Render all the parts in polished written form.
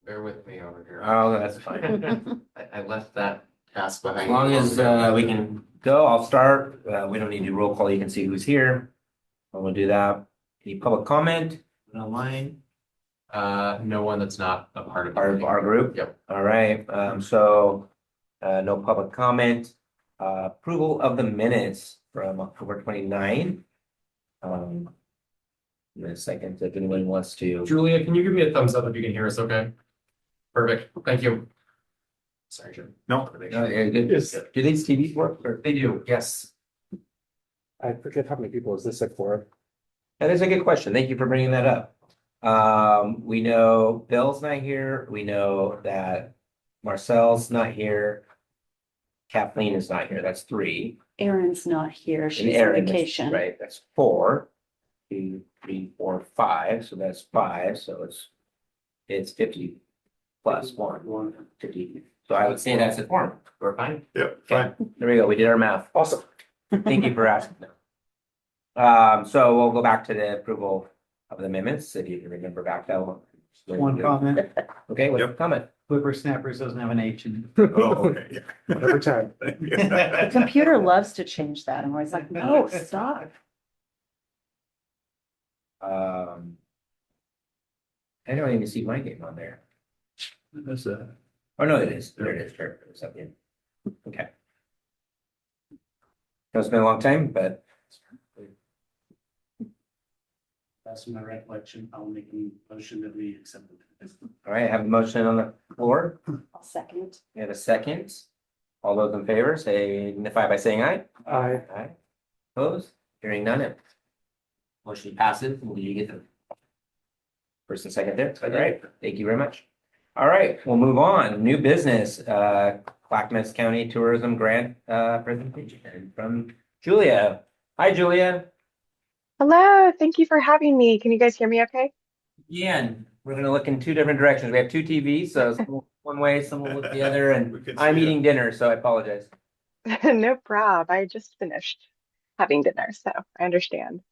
Bear with me over here. Oh, that's fine. I left that task behind. As long as we can go, I'll start. We don't need to roll call. You can see who's here. And we'll do that. Any public comment online? No one that's not a part of Our group? Yep. All right. No public comment. Approval of the minutes from October 29. In a second, if anyone wants to. Julia, can you give me a thumbs up if you can hear us okay? Perfect. Thank you. Sorry, Jim. No. Yeah, good. Yes. Do these TVs work? Or- They do, yes. I forget how many people is this at for? That is a good question. Thank you for bringing that up. We know Bill's not here. We know that Marcel's not here. Kathleen is not here. That's three. Erin's not here. And She's on Erin is- vacation. Right, that's four. 2, 3, 4, 5. So that's 5. So it's 50 plus 1. 50. So I would say that's a form. We're fine. Yep, Okay. There we go. We did our math. Awesome. Thank you for asking. So we'll go back to the approval of the amendments, if you can remember back that one. One comment, Okay, what's the Yep. comment? Whippersnappers doesn't have an H in Oh, okay. Every time. The computer loves to change that. I'm always like, no, stop. I don't even see my name on there. it. Oh, no, it is. There it is. Sure. It's up in. Okay. It's been a long time, but That's my recollection. I'll make a motion that we accept it. all right, I have a motion on the floor. I'll second. We have a second. All those in favor, signify by saying aye. I Aye. Opposed? Hearing none. Motion passes. Will you get the first and second there? All right, thank you very much. All right, we'll move on. New business, Clackamas County Tourism Grant presentation from Julia. Hi, Julia. Hello, thank you for having me. Can you guys hear me okay? Again, we're gonna look in two different directions. We have two TVs, so some will look one way, some will look the other, We and could see I'm it. eating dinner, so I apologize. No prob. I just finished having dinner, so I understand.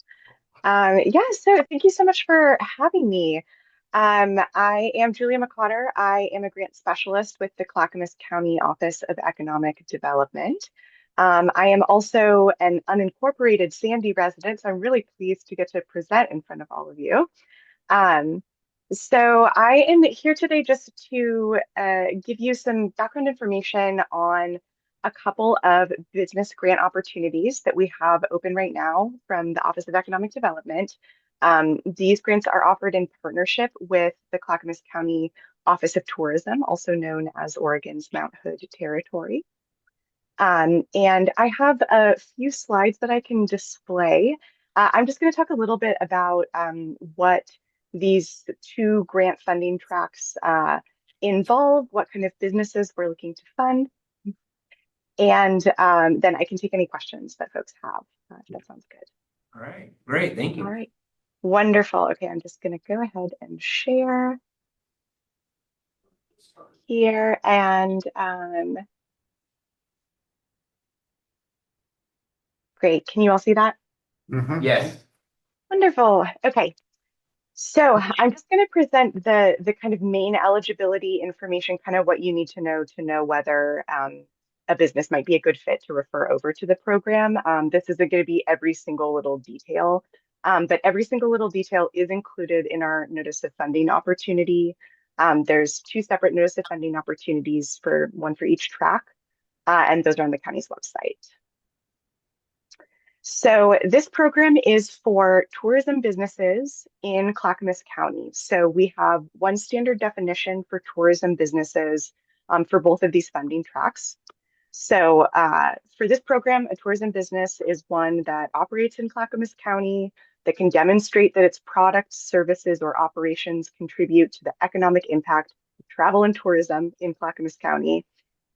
So thank you so much for having me. I am Julia McCotter. I am a grant specialist with the Clackamas County Office of Economic Development. I am also an unincorporated Sandy resident, so I'm really pleased to get to present in front of all of you. Um, so I am here today just to give you some background information on a couple of business grant opportunities that we have open right now from the Office of Economic Development. These grants are offered in partnership with the Clackamas County Office of Tourism, also known as Oregon's Mount Hood Territory. And I have a few slides that I can display. I'm just going to talk a little bit about what these two grant funding tracks involve, what kind of businesses we're looking to fund, and then I can take any questions that folks have, if that sounds good. All right, great, thank you. All right, wonderful. Okay, I'm just going to go ahead and share here, and great. Can you all see that? Mhm. Yes. Wonderful. Okay. So I'm just going to present the kind of main eligibility information, kind of what you need to know whether a business might be a good fit to refer over to the program. This isn't going to be every single little detail, but every single little detail is included in our notice of funding opportunity. There's two separate notice of funding opportunities, one for each track, and those are on the county's website. So this program is for tourism businesses in Clackamas County. So we have one standard definition for tourism businesses for both of these funding tracks. So for this program, a tourism business is one that operates in Clackamas County, that can demonstrate that its products, services, or operations contribute to the economic impact of travel and tourism in Clackamas County,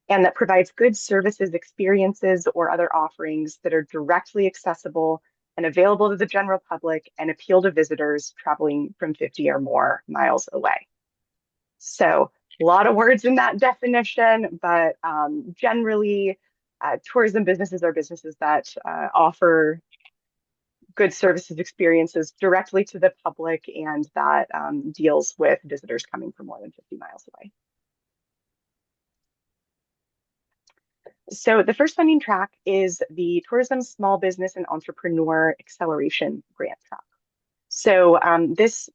and that provides goods, services, experiences, or other offerings that are directly accessible and available to the general public and appeal to visitors traveling from 50 or more miles away. So a lot of words in that definition, but generally tourism businesses are businesses that offer good services experiences directly to the public and that deals with visitors coming from more than 50 miles away. So the first funding track is the Tourism Small Business and Entrepreneur Acceleration Grant track. So this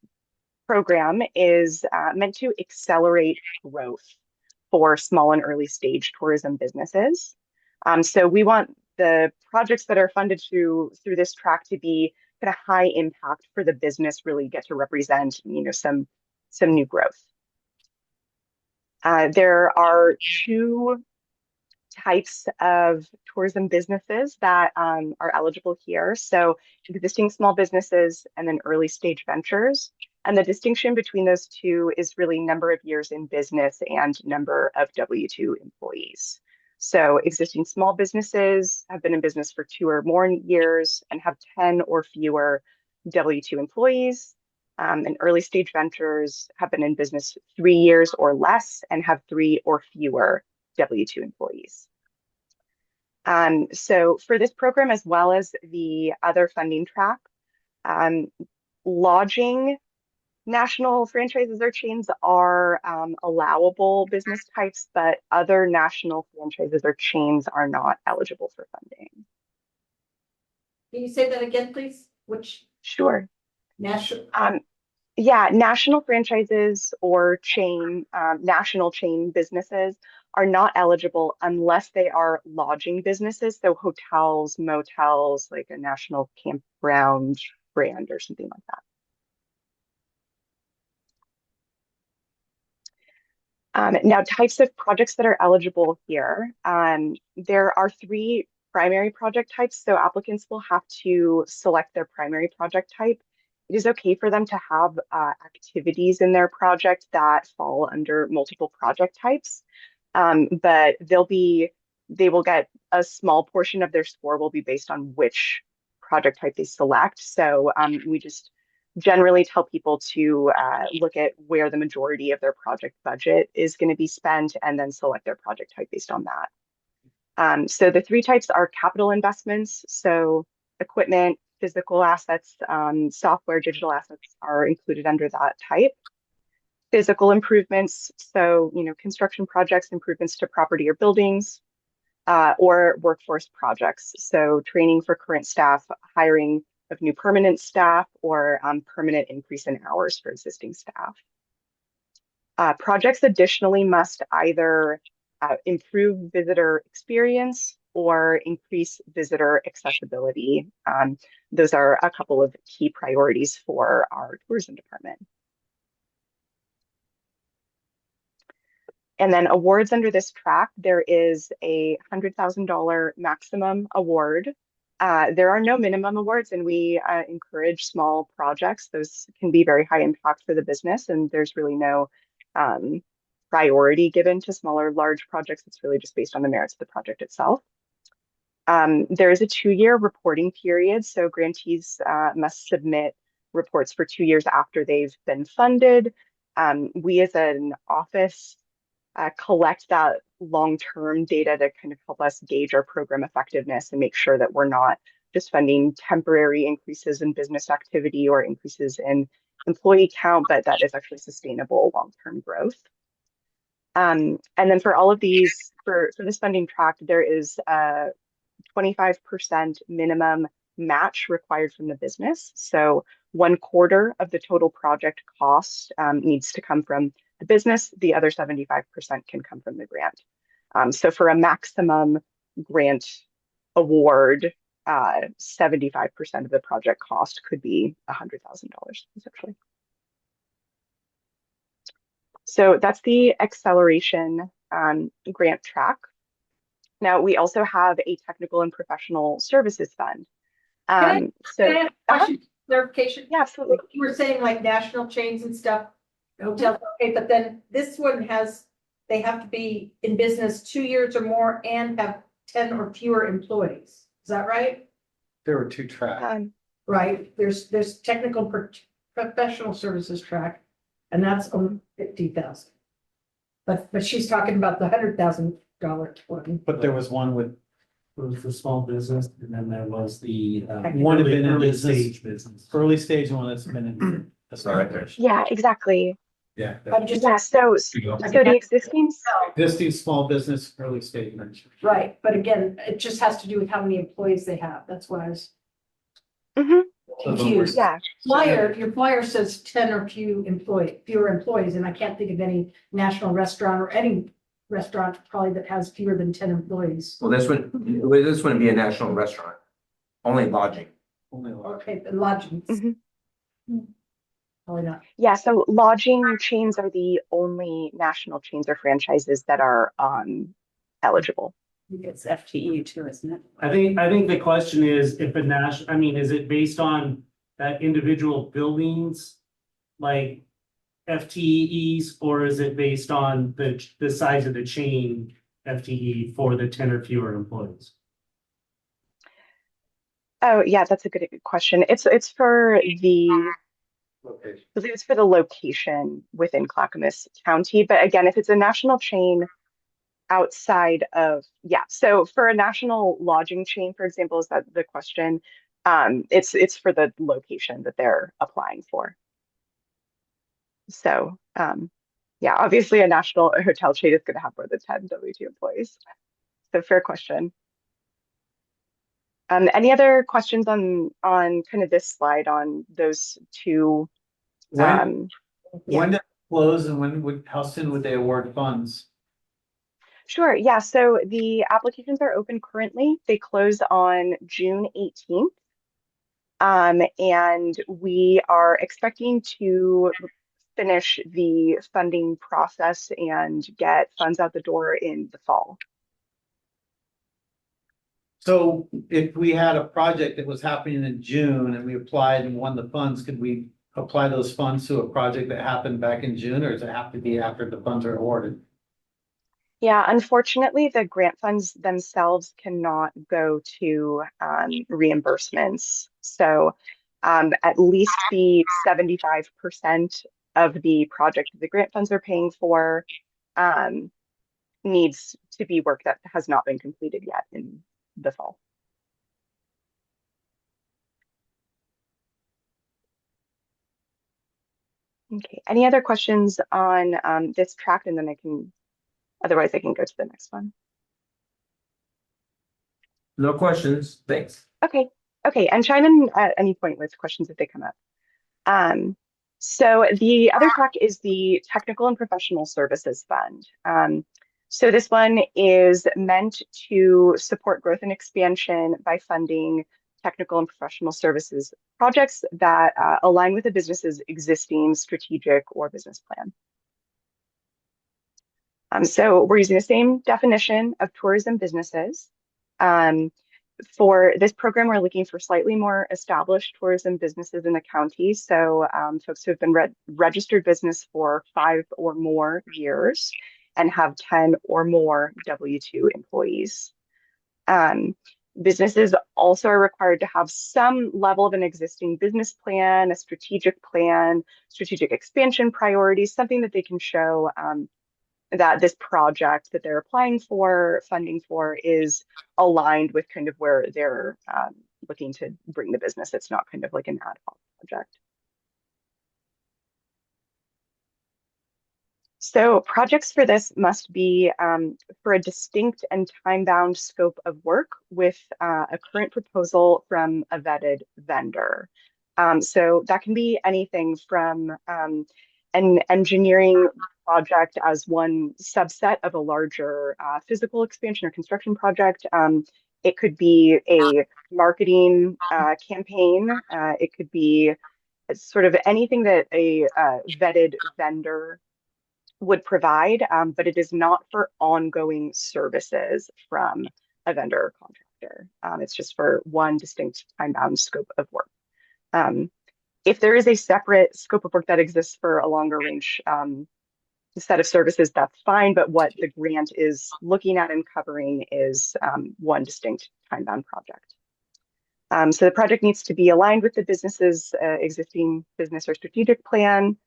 program is meant to accelerate growth for small and early stage tourism businesses. So we want the projects that are funded through this track to be kind of high impact for the business, really get to represent, some new growth. There are two types of tourism businesses that are eligible here. So existing small businesses and then early stage ventures. And the distinction between those two is really number of years in business and number of W-2 employees. So existing small businesses have been in business for 2 or more years and have 10 or fewer W-2 employees. And early stage ventures have been in business 3 years or less and have 3 or fewer W-2 employees. So for this program, as well as the other funding track, lodging national franchises or chains are allowable business types, but other national franchises or chains are not eligible for funding. Can you say that again, please? Which Sure. national? Yeah, national franchises or national chain businesses are not eligible unless they are lodging businesses. So hotels, motels, like a national campground brand or something like that. Now, types of projects that are eligible here. There are 3 primary project types. So applicants will have to select their primary project type. It is okay for them to have activities in their project that fall under multiple project types, but they will get a small portion of their score will be based on which project type they select. So we just generally tell people to look at where the majority of their project budget is going to be spent and then select their project type based on that. So the 3 types are capital investments, so equipment, physical assets, software, digital assets are included under that type. Physical improvements, so construction projects, improvements to property or buildings, or workforce projects, so training for current staff, hiring of new permanent staff, or permanent increase in hours for existing staff. Projects additionally must either improve visitor experience or increase visitor accessibility. Those are a couple of key priorities for our tourism department. And then awards under this track, there is a $100,000 maximum award. There are no minimum awards, and we encourage small projects. Those can be very high impact for the business, and there's really no priority given to smaller, large projects. It's really just based on the merits of the project itself. There is a 2-year reporting period, so grantees must submit reports for 2 years after they've been funded. We as an office collect that long-term data to kind of help us gauge our program effectiveness and make sure that we're not just funding temporary increases in business activity or increases in employee count, but that is actually sustainable long-term growth. And then for all of these, for this funding track, there is a 25% minimum match required from the business. So 1/4 of the total project cost needs to come from the business. The other 75% can come from the grant. So for a maximum grant award, 75% of the project cost could be $100,000 essentially. So that's the acceleration grant track. Now we also have a technical and professional services fund. Can I ask a question, clarification? Yeah, absolutely. You were saying like national chains and stuff, hotels, okay, but then this one they have to be in business 2 years or more and have 10 or fewer employees. Is that right? There were 2 tracks. Right. There's technical professional services track, and that's only 50,000. But she's talking about the $100,000 one. But there was one with was the small business, and then there was the One had been in early business. stage business. Early stage one that's been in. Right there. Yeah, exactly. Yeah. I'm just, Yeah, so the existing, Existing small business, early stage venture. right, but again, it just has to do with how many employees they have. That's why I was Mhm, confused. yeah, Your flyer says 10 or fewer employees, and I can't think of any national restaurant or any restaurant probably that has fewer than 10 employees. Well, this wouldn't be a national restaurant, only lodging. Only a lot. Okay, the lodgings. Mhm. Probably not. yeah, so lodging chains are the only national chains or franchises that are eligible. It's FTE too, isn't it? I think the question is if is it based on that individual buildings? Like FTEs, or is it based on the size of the chain FTE for the 10 or fewer employees? Oh, yeah, that's a good question. It's for the Location. I believe it's for the location within Clackamas County. But again, if it's a national chain outside of, yeah, so for a national lodging chain, for example, is that the question? It's for the location that they're applying for. So, yeah, obviously a national hotel chain is going to have more than 10 W-2 employees. So fair question. Any other questions on kind of this slide on those two? When, Yeah. when did it close and how soon would they award funds? Sure. Yeah. So the applications are open currently. They close on June 18th. And we are expecting to finish the funding process and get funds out the door in the fall. So if we had a project that was happening in June and we applied and won the funds, could we apply those funds to a project that happened back in June, or does it have to be after the funds are awarded? Yeah, unfortunately, the grant funds themselves cannot go to reimbursements. So at least the 75% of the project the grant funds are paying for needs to be work that has not been completed yet in the fall. Okay, any other questions on this track? And then otherwise I can go to the next one. No questions, thanks. Okay, and chime in at any point with questions if they come up. So the other track is the Technical and Professional Services Fund. So this one is meant to support growth and expansion by funding technical and professional services projects that align with the business's existing strategic or business plan. So we're using the same definition of tourism businesses. For this program, we're looking for slightly more established tourism businesses in the county. So folks who have been registered business for 5 or more years and have 10 or more W-2 employees. Businesses also are required to have some level of an existing business plan, a strategic plan, strategic expansion priorities, something that they can show that this project that they're applying for funding for is aligned with kind of where they're looking to bring the business. It's not kind of like an ad hoc project. So projects for this must be for a distinct and time-bound scope of work with a current proposal from a vetted vendor. So that can be anything from an engineering project as one subset of a larger physical expansion or construction project. It could be a marketing campaign. It could be sort of anything that a vetted vendor would provide, but it is not for ongoing services from a vendor or contractor. It's just for one distinct time-bound scope of work. If there is a separate scope of work that exists for a longer range set of services, that's fine, but what the grant is looking at and covering is one distinct time-bound project. So the project needs to be aligned with the business's existing business or strategic plan.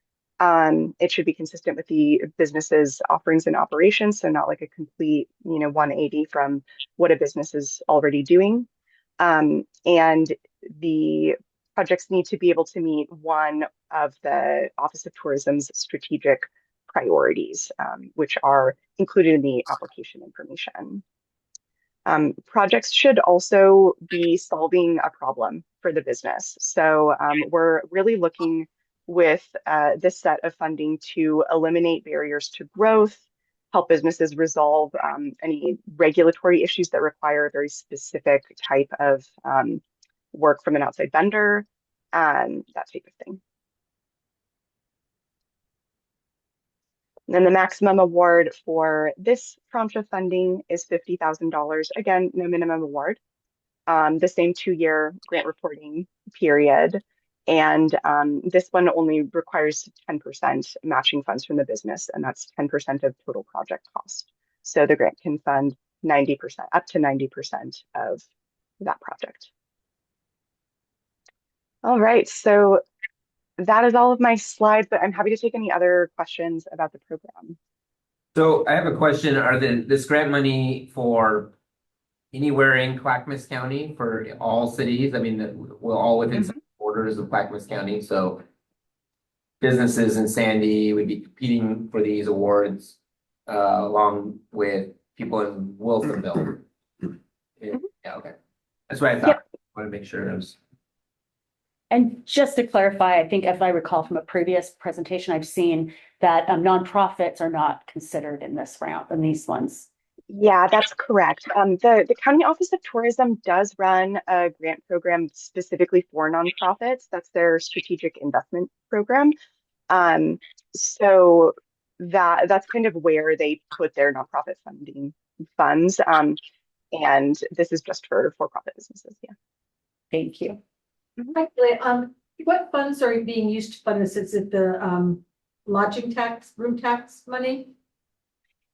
It should be consistent with the business's offerings and operations, so not like a complete, 180 from what a business is already doing. And the projects need to be able to meet one of the Office of Tourism's strategic priorities, which are included in the application information. Projects should also be solving a problem for the business. So we're really looking with this set of funding to eliminate barriers to growth, help businesses resolve any regulatory issues that require a very specific type of work from an outside vendor, and that type of thing. And then the maximum award for this tranche of funding is $50,000. Again, no minimum award. The same 2-year grant reporting period. And this one only requires 10% matching funds from the business, and that's 10% of total project cost. So the grant can fund 90%, up to 90% of that project. All right, so that is all of my slides, but I'm happy to take any other questions about the program. So I have a question. Are this grant money for anywhere in Clackamas County for all cities? I mean, we're all within borders of Clackamas County, so businesses in Sandy would be competing for these awards along with people in Wilsonville. Yeah, okay. That's what I thought. Yep. I want to make sure it was. And just to clarify, I think if I recall from a previous presentation, I've seen that nonprofits are not considered in this round, in these ones. Yeah, that's correct. The County Office of Tourism does run a grant program specifically for nonprofits. That's their strategic investment program. So that's kind of where they put their nonprofit funding funds. And this is just for for-profit businesses. Yeah. Thank you. Actually, what funds are being used to fund this? Is it the lodging tax, room tax money?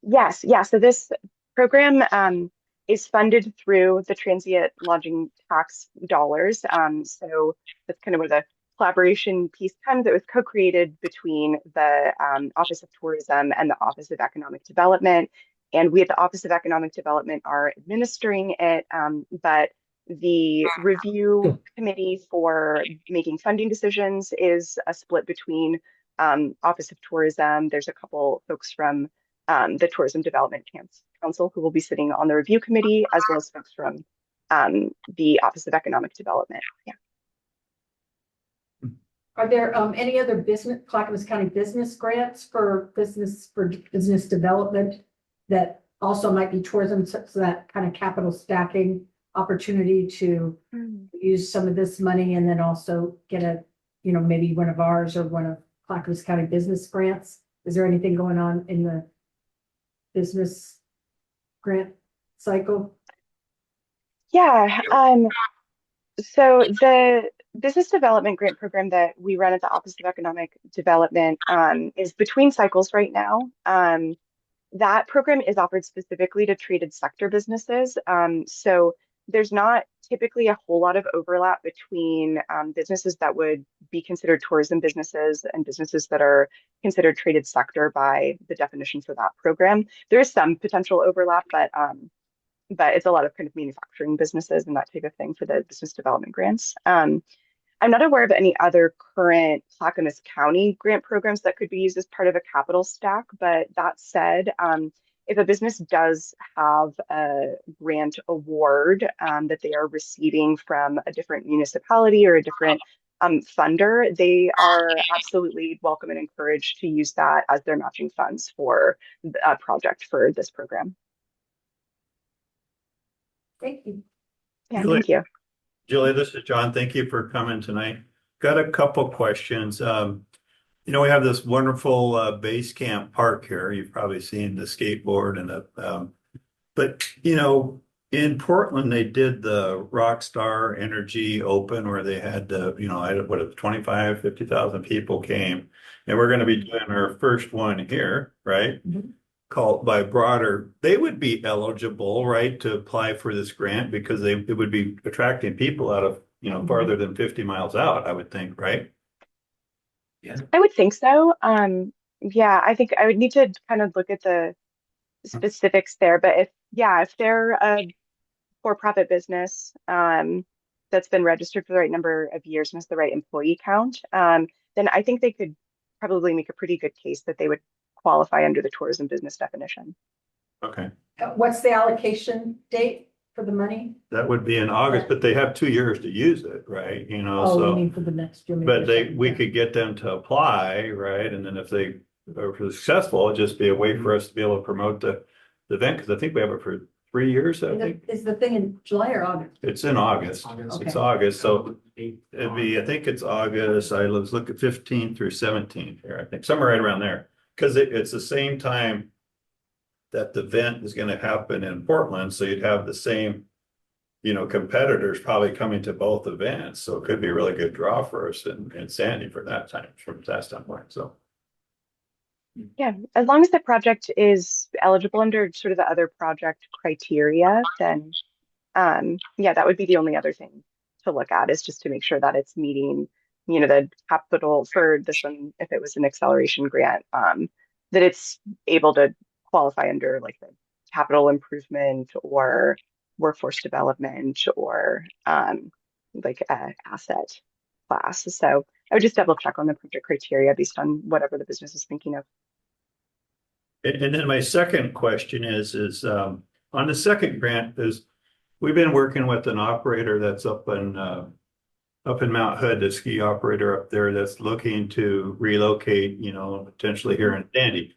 Yes, yeah. So this program is funded through the transient lodging tax dollars. So that's kind of where the collaboration piece comes. It was co-created between the Office of Tourism and the Office of Economic Development. And we at the Office of Economic Development are administering it, but the review committee for making funding decisions is a split between Office of Tourism. There's a couple folks from the Tourism Development Council who will be sitting on the review committee, as well as folks from the Office of Economic Development. Yeah. Are there any other Clackamas County business grants for business development that also might be tourism, so that kind of capital stacking opportunity to use some of this money and then also get maybe one of ours or one of Clackamas County business grants? Is there anything going on in the business grant cycle? Yeah. So the business development grant program that we run at the Office of Economic Development is between cycles right now. That program is offered specifically to traded sector businesses. So there's not typically a whole lot of overlap between businesses that would be considered tourism businesses and businesses that are considered traded sector by the definition for that program. There is some potential overlap, but it's a lot of kind of manufacturing businesses and that type of thing for the business development grants. I'm not aware of any other current Clackamas County grant programs that could be used as part of a capital stack, but that said, if a business does have a grant award that they are receiving from a different municipality or a different funder, they are absolutely welcome and encouraged to use that as their matching funds for a project for this program. Thank you. Yeah, Julie, thank you. Julie, this is John. Thank you for coming tonight. Got a couple questions. We have this wonderful base camp park here. You've probably seen the skateboard and but in Portland they did the Rockstar Energy Open where they had 50,000 people came, and we're going to be doing our first one here, right? Called by Broader. They would be eligible, right, to apply for this grant because it would be attracting people out of farther than 50 miles out, I would think, right? I would think so. Yeah, I think I would need to kind of look at the specifics there, but if they're a for-profit business, that's been registered for the right number of years and has the right employee count, then I think they could probably make a pretty good case that they would qualify under the tourism business definition. Okay, What's the allocation date for the money? that would be in August, but they have 2 years to use it, right? You know, Oh, you so, mean for the next year? maybe but or we something. could get them to apply, right? And then if they are successful, it'd just be a way for us to be able to promote the event, because I think we have it for 3 years, I think. Is the thing in July or August? It's in August. August. It's Okay. August, so it'd be, I think it's August, I was looking 15th through 17th here, I think, somewhere right around there. Because it's the same time that the event is gonna happen in Portland, so you'd have the same, competitors probably coming to both events, so it could be a really good draw for us in Sandy for that time, from that standpoint, so. Yeah, as long as the project is eligible under sort of the other project criteria, then yeah, that would be the only other thing to look at, is just to make sure that it's meeting, the capital for this one, if it was an acceleration grant, that it's able to qualify under like the capital improvement or workforce development or like asset class. So I would just double check on the project criteria based on whatever the business is thinking of. And then my second question is on the second grant we've been working with an operator that's up in Mount Hood, the ski operator up there that's looking to relocate, potentially here in Sandy.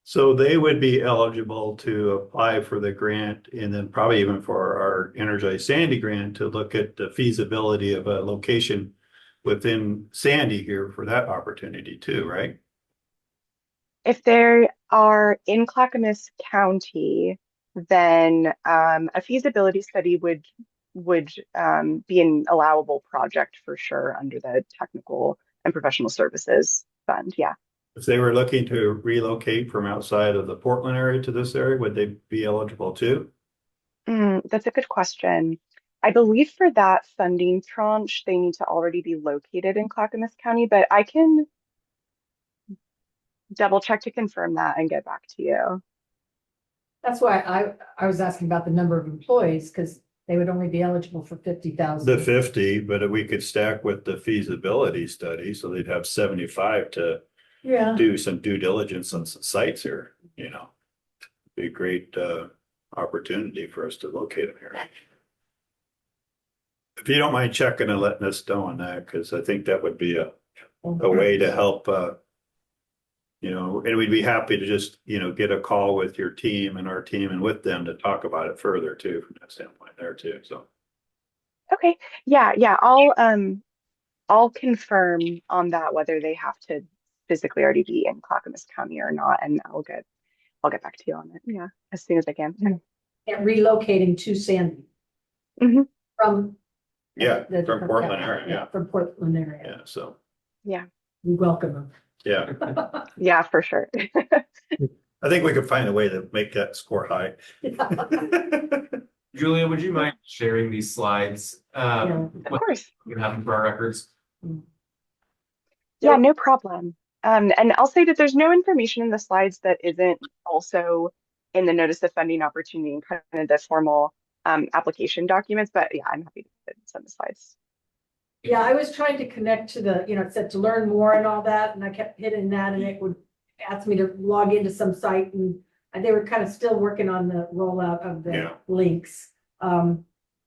So they would be eligible to apply for the grant and then probably even for our Energize Sandy grant to look at the feasibility of a location within Sandy here for that opportunity too, right? If they are in Clackamas County, then a feasibility study would be an allowable project for sure under the technical and professional services fund. Yeah. If they were looking to relocate from outside of the Portland area to this area, would they be eligible too? That's a good question. I believe for that funding tranche, they need to already be located in Clackamas County, but I can double check to confirm that and get back to you. That's why I was asking about the number of employees, because they would only be eligible for 50,000. The 50, but we could stack with the feasibility study, so they'd have 75 to Yeah. do some due diligence on some sites here, Be a great opportunity for us to locate them here. If you don't mind checking and letting us know on that, because I think that would be a way to help, and we'd be happy to just, get a call with your team and our team and with them to talk about it further too, from that standpoint there too, so. Okay. Yeah. I'll confirm on that whether they have to physically already be in Clackamas County or not, and I'll get back to you on it. Yeah, as soon as I can. And relocating to Sandy. Mhm. From. Yeah, the- from Portland area, yeah. From Portland area. Yeah, so, We welcome them. yeah, Yeah, for sure. I think we could find a way to make that score high. Julia, would you mind sharing these slides? Of course. You have them for our records. Yeah, no problem. And I'll say that there's no information in the slides that isn't also in the notice of funding opportunity and kind of the formal application documents, but yeah, I'm happy to send the slides. Yeah, I was trying to connect to the, it said to learn more and all that, and I kept hitting that, and it would ask me to log into some site, and they were kind of still working on the rollout of the Yeah. links.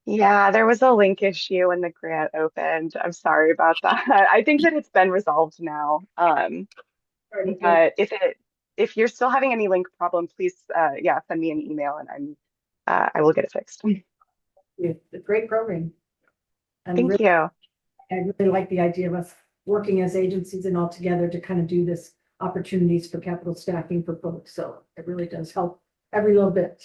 Yeah, there was a link issue when the grant opened. I'm sorry about that. I think that it's been resolved now. But if you're still having any link problem, please send me an email and I will get it fixed. It's a great program. And Thank really, you. I really like the idea of us working as agencies and all together to kind of do this opportunities for capital stacking for folks. So it really does help every little bit.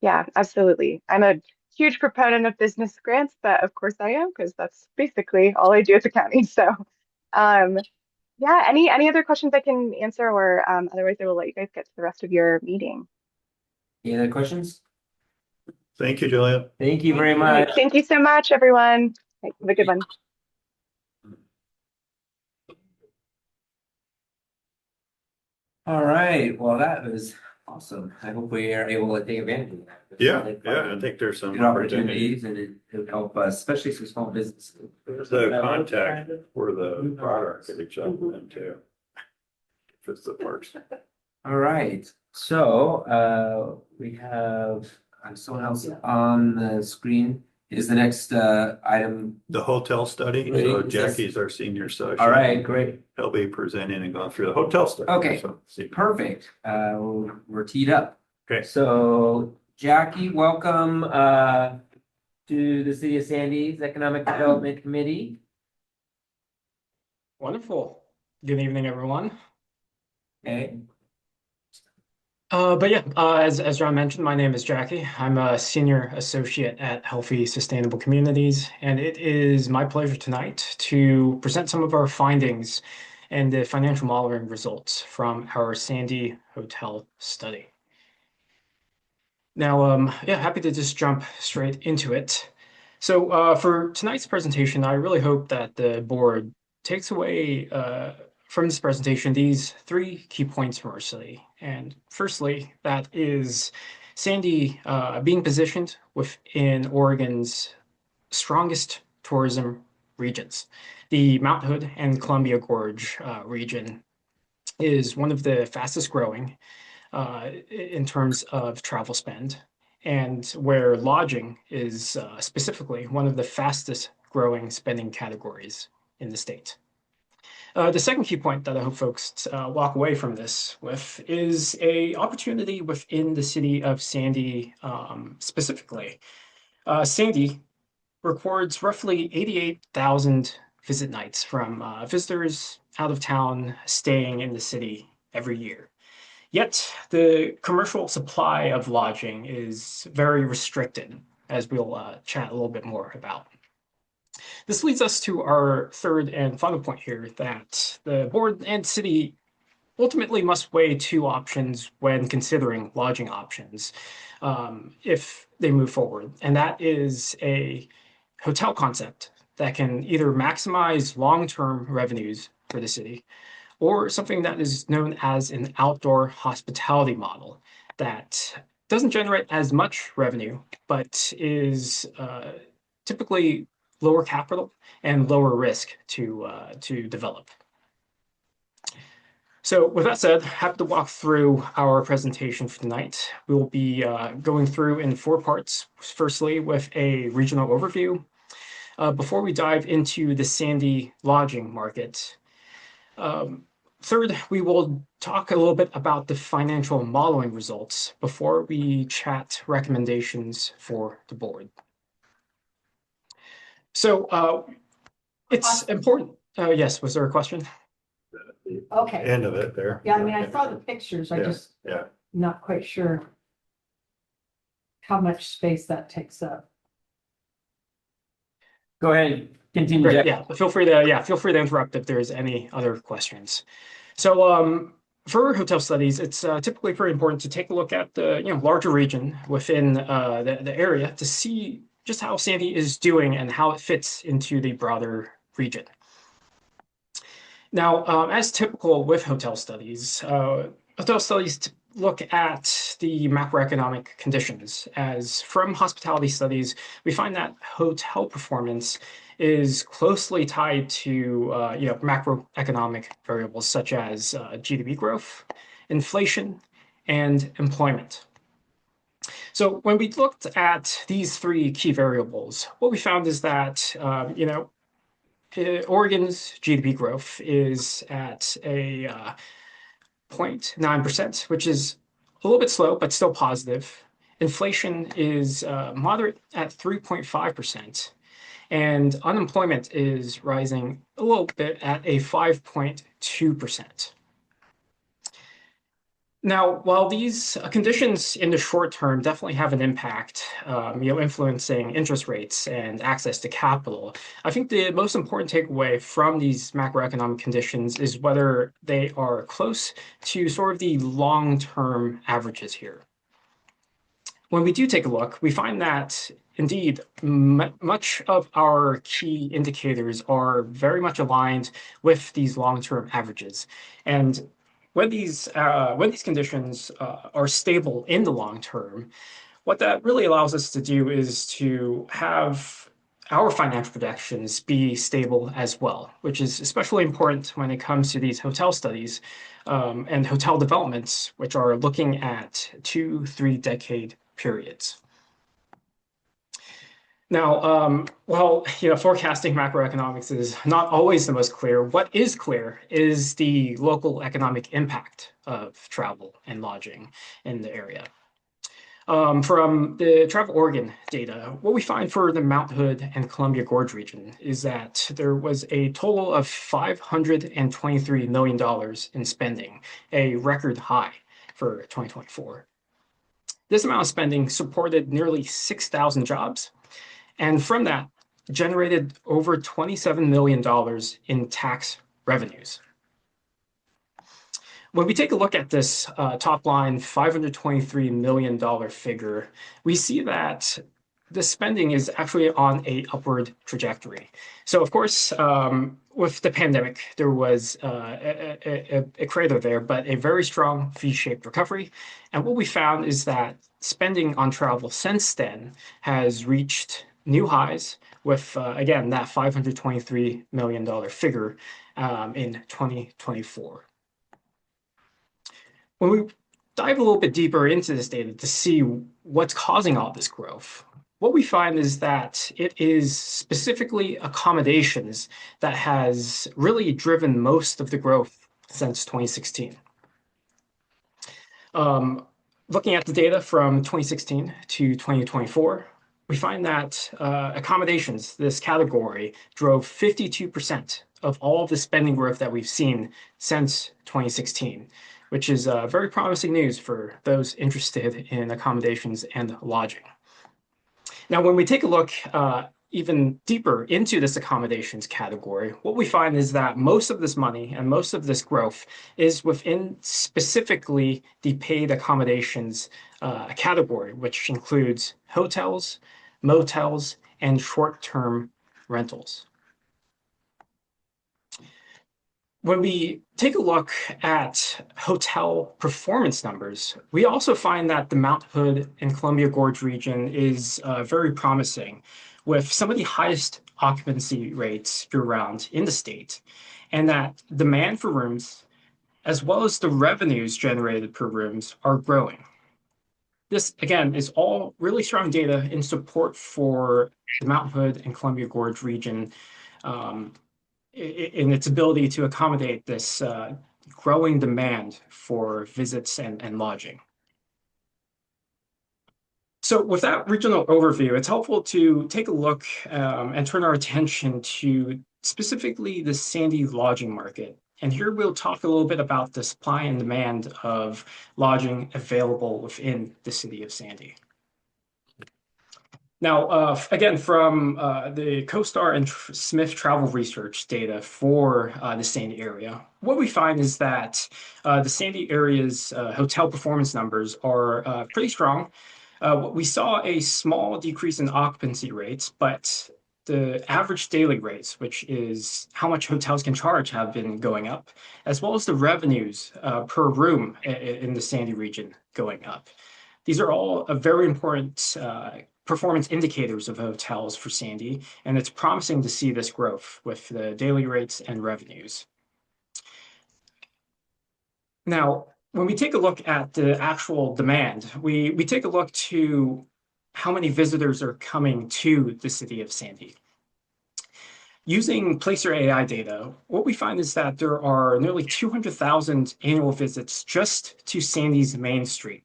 Yeah, absolutely. I'm a huge proponent of business grants, but of course I am, because that's basically all I do at the county. So yeah, any other questions I can answer, or otherwise I will let you guys get to the rest of your meeting. Any other questions? Thank you, Julia. Thank you very much. Thank you so much, everyone. Have a good one. All right, well, that was awesome. I hope we are able to take advantage of that. Yeah, I think there's some Good opportunities. opportunities and it would help us, especially some small businesses. There's a contact for the water architect shop then too. If it's the parks. All right, so we have someone else on the screen. Is the next item? The hotel study, Ready? so Jackie's our senior associate. All right, great. He'll be presenting and going through the hotel study. Okay. So, see. Perfect. We're teed up. Okay. So Jackie, welcome to the City of Sandy's Economic Development Committee. Wonderful. Good evening, everyone. Okay. But yeah, as John mentioned, my name is Jackie. I'm a senior associate at Healthy Sustainable Communities, and it is my pleasure tonight to present some of our findings and the financial modeling results from our Sandy Hotel study. Now, yeah, happy to just jump straight into it. So for tonight's presentation, I really hope that the board takes away from this presentation these three key points from our study. And firstly, that is Sandy being positioned within Oregon's strongest tourism regions. The Mount Hood and Columbia Gorge region is one of the fastest growing in terms of travel spend, and where lodging is specifically one of the fastest growing spending categories in the state. The second key point that I hope folks walk away from this with is an opportunity within the city of Sandy specifically. Sandy records roughly 88,000 visit nights from visitors out of town staying in the city every year. Yet the commercial supply of lodging is very restricted, as we'll chat a little bit more about. This leads us to our third and final point here, that the board and city ultimately must weigh two options when considering lodging options if they move forward. And that is a hotel concept that can either maximize long-term revenues for the city, or something that is known as an outdoor hospitality model that doesn't generate as much revenue, but is typically lower capital and lower risk to develop. So with that said, happy to walk through our presentation for tonight. We will be going through in 4 parts. Firstly, with a regional overview. Before we dive into the Sandy lodging market. Third, we will talk a little bit about the financial modeling results before we chat recommendations for the board. So it's important. Yes, was there a question? Okay, End of it there. yeah, I mean, I saw the pictures, I Yeah, just yeah. not quite sure how much space that takes up. Go ahead, continue. Great, Jack. yeah, feel free to interrupt if there's any other questions. So for hotel studies, it's typically very important to take a look at the larger region within the area to see just how Sandy is doing and how it fits into the broader region. Now, as typical with hotel studies look at the macroeconomic conditions. As from hospitality studies, we find that hotel performance is closely tied to macroeconomic variables such as GDP growth, inflation, and employment. So when we looked at these 3 key variables, what we found is that Oregon's GDP growth is at a 0.9%, which is a little bit slow, but still positive. Inflation is moderate at 3.5%, and unemployment is rising a little bit at a 5.2%. Now, while these conditions in the short term definitely have an impact, influencing interest rates and access to capital, I think the most important takeaway from these macroeconomic conditions is whether they are close to sort of the long-term averages here. When we do take a look, we find that indeed much of our key indicators are very much aligned with these long-term averages. And when these conditions are stable in the long term, what that really allows us to do is to have our financial projections be stable as well, which is especially important when it comes to these hotel studies and hotel developments, which are looking at 2-3 decade periods. Now, while forecasting macroeconomics is not always the most clear, what is clear is the local economic impact of travel and lodging in the area. From the Travel Oregon data, what we find for the Mount Hood and Columbia Gorge region is that there was a total of $523 million in spending, a record high for 2024. This amount of spending supported nearly 6,000 jobs, and from that, generated over $27 million in tax revenues. When we take a look at this top line $523 million figure, we see that the spending is actually on a upward trajectory. So of course, with the pandemic, there was a crater there, but a very strong V-shaped recovery. And what we found is that spending on travel since then has reached new highs with, again, that $523 million figure in 2024. When we dive a little bit deeper into this data to see what's causing all this growth, what we find is that it is specifically accommodations that has really driven most of the growth since 2016. Looking at the data from 2016 to 2024, we find that accommodations, this category, drove 52% of all the spending growth that we've seen since 2016. Which is very promising news for those interested in accommodations and lodging. Now, when we take a look even deeper into this accommodations category, what we find is that most of this money and most of this growth is within specifically the paid accommodations category, which includes hotels, motels, and short-term rentals. When we take a look at hotel performance numbers, we also find that the Mount Hood and Columbia Gorge region is very promising, with some of the highest occupancy rates year-round in the state, and that demand for rooms, as well as the revenues generated per rooms, are growing. This, again, is all really strong data in support for the Mount Hood and Columbia Gorge region in its ability to accommodate this growing demand for visits and lodging. So with that regional overview, it's helpful to take a look and turn our attention to specifically the Sandy lodging market. And here we'll talk a little bit about the supply and demand of lodging available within the city of Sandy. Now, again, from the CoStar and Smith Travel Research data for the Sandy area, what we find is that the Sandy area's hotel performance numbers are pretty strong. We saw a small decrease in occupancy rates, but the average daily rates, which is how much hotels can charge, have been going up, as well as the revenues per room in the Sandy region going up. These are all very important performance indicators of hotels for Sandy, and it's promising to see this growth with the daily rates and revenues. Now, when we take a look at the actual demand, we take a look to how many visitors are coming to the city of Sandy. Using Placer AI data, what we find is that there are nearly 200,000 annual visits just to Sandy's Main Street.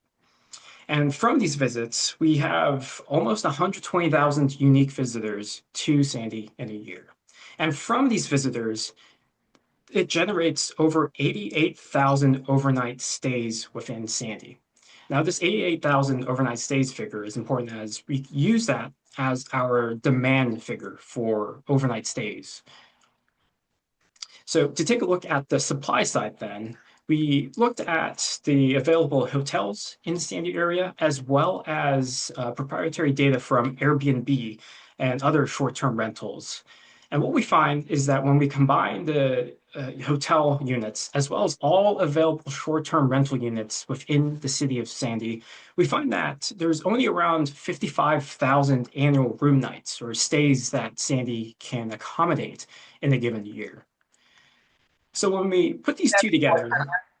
And from these visits, we have almost 120,000 unique visitors to Sandy in a year. And from these visitors, it generates over 88,000 overnight stays within Sandy. Now, this 88,000 overnight stays figure is important as we use that as our demand figure for overnight stays. So to take a look at the supply side then, we looked at the available hotels in the Sandy area, as well as proprietary data from Airbnb and other short-term rentals. And what we find is that when we combine the hotel units, as well as all available short-term rental units within the city of Sandy, we find that there's only around 55,000 annual room nights or stays that Sandy can accommodate in a given year. So when we put these two together,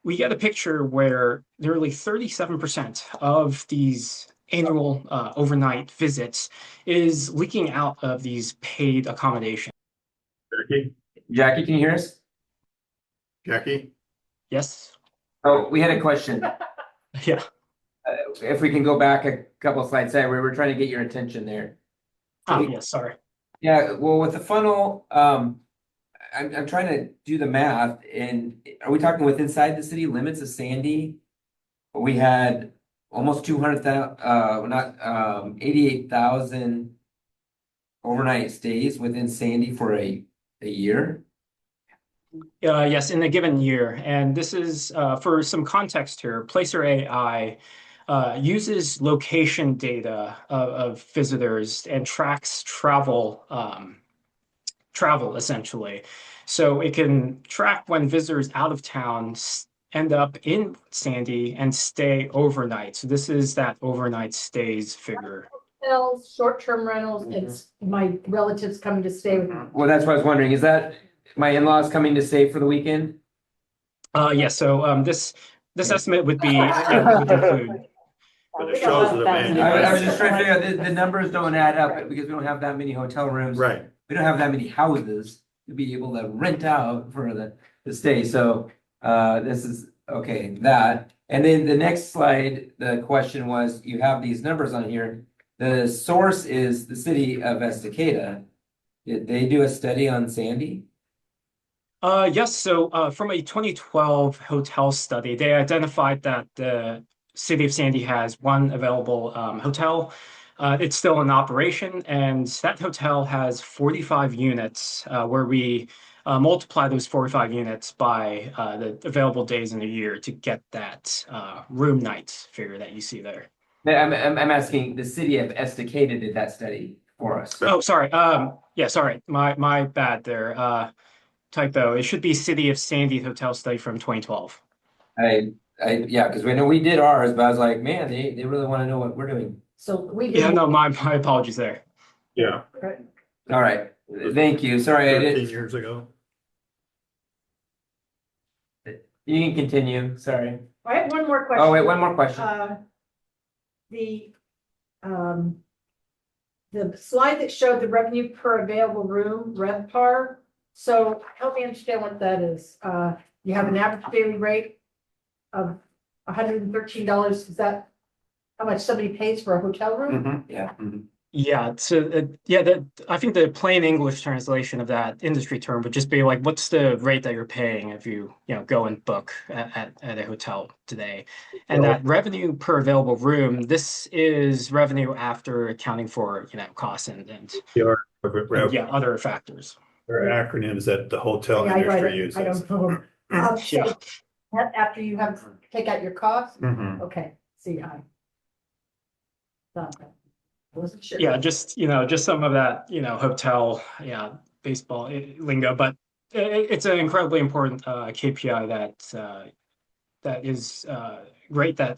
we get a picture where nearly 37% of these annual overnight visits is leaking out of these paid accommodations. Jackie, can you hear us? Jackie? Yes? Oh, we had a question. Yeah. If we can go back a couple of slides, we were trying to get your attention there. Oh, yes, sorry. Yeah, well, with the funnel, I'm trying to do the math, and are we talking with inside the city limits of Sandy? We had almost 88,000 overnight stays within Sandy for a year. Yes, in a given year. And this is for some context here, Placer AI uses location data of visitors and tracks travel essentially. So it can track when visitors out of town end up in Sandy and stay overnight. So this is that overnight stays figure. Hotels, short-term rentals, it's my relatives coming to stay with me. Well, that's what I was wondering. Is that my in-laws coming to stay for the weekend? Yes, so this estimate would be would include. For the shows of the band. I was just trying to figure out, the numbers don't add up because we don't have that many hotel rooms. Right. We don't have that many houses to be able to rent out for the stay. So this is, okay, that. And then the next slide, the question was, you have these numbers on here. The source is the city of Estacada. Did they do a study on Sandy? Yes, so from a 2012 hotel study, they identified that the city of Sandy has one available hotel. It's still in operation, and that hotel has 45 units where we multiply those 45 units by the available days in the year to get that room nights figure that you see there. I'm asking, the city of Estacada did that study for us. Oh, sorry. Yeah, sorry. My bad there. Typo. It should be City of Sandy Hotel Study from 2012. Yeah, because we know we did ours, but I was like, man, they really want to know what we're doing. So we. Yeah, no, my apologies there. Yeah, All right, thank you. Sorry, I 13 didn't. years ago. You can continue. Sorry. I have one more question. Oh, wait, one more question. The slide that showed the revenue per available room, RevPAR. So help me understand what that is. You have an average daily rate of $113. Is that how much somebody pays for a hotel room? Yeah. Yeah, so I think the plain English translation of that industry term would just be like, what's the rate that you're paying if you go and book at a hotel today? And that revenue per available room, this is revenue after accounting for costs and other factors. There are acronyms that the hotel Yeah, I industry uses. don't know. So after you have take out your costs? Mhm. Okay, see, I thought that. Wasn't sure. Yeah, just some of that hotel baseball lingo, but it's an incredibly important KPI that is great that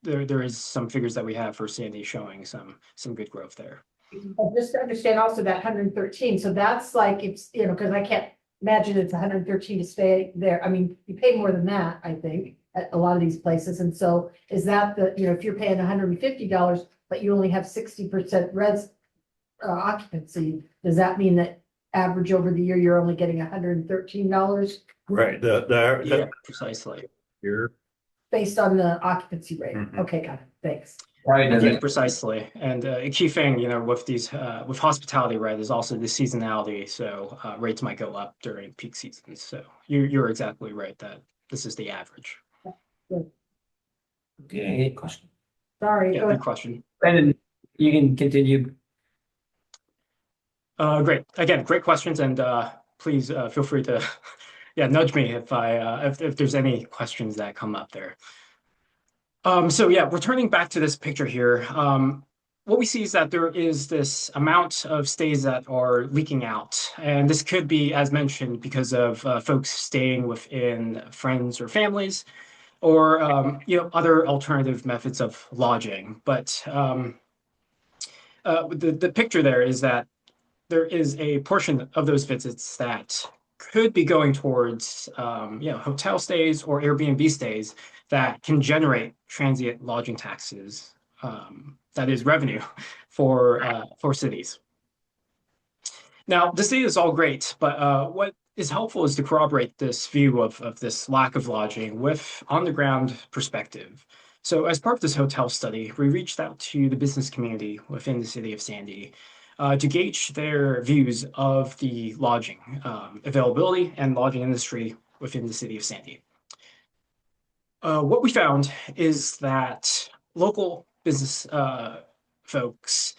there is some figures that we have for Sandy showing some good growth there. But just to understand also that 113, so that's like, it's, because I can't imagine it's 113 to stay there. I mean, you pay more than that, I think, at a lot of these places. And so is that if you're paying $150, but you only have 60% occupancy, does that mean that average over the year, you're only getting $113? Right, Yeah, precisely. Here. Based on the occupancy rate? Mhm. Okay, got it, thanks. Yeah, precisely. And a key thing, with these, with hospitality, right, is also the seasonality. So rates might go up during peak seasons. So you're exactly right that this is the average. Okay, question. Sorry. Yeah, good question. Brandon, you can continue. Great. Again, great questions, and please feel free to nudge me if there's any questions that come up there. So yeah, returning back to this picture here, what we see is that there is this amount of stays that are leaking out. And this could be, as mentioned, because of folks staying within friends or families, or other alternative methods of lodging. But the picture there is that there is a portion of those visits that could be going towards hotel stays or Airbnb stays that can generate transient lodging taxes. That is revenue for cities. Now, this data is all great, but what is helpful is to corroborate this view of this lack of lodging with on-the-ground perspective. So as part of this hotel study, we reached out to the business community within the city of Sandy to gauge their views of the lodging availability and lodging industry within the city of Sandy. What we found is that local business folks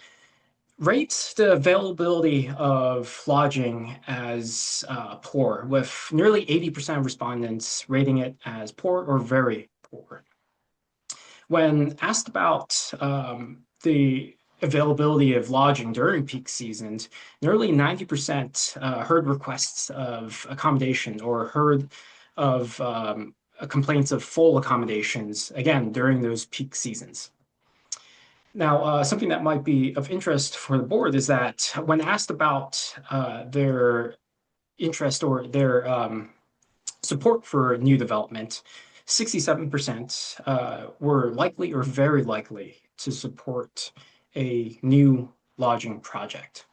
rate the availability of lodging as poor, with nearly 80% of respondents rating it as poor or very poor. When asked about the availability of lodging during peak seasons, nearly 90% heard requests of accommodation or heard of complaints of full accommodations, again, during those peak seasons. Now, something that might be of interest for the board is that when asked about their interest or their support for new development, 67% were likely or very likely to support a new lodging project.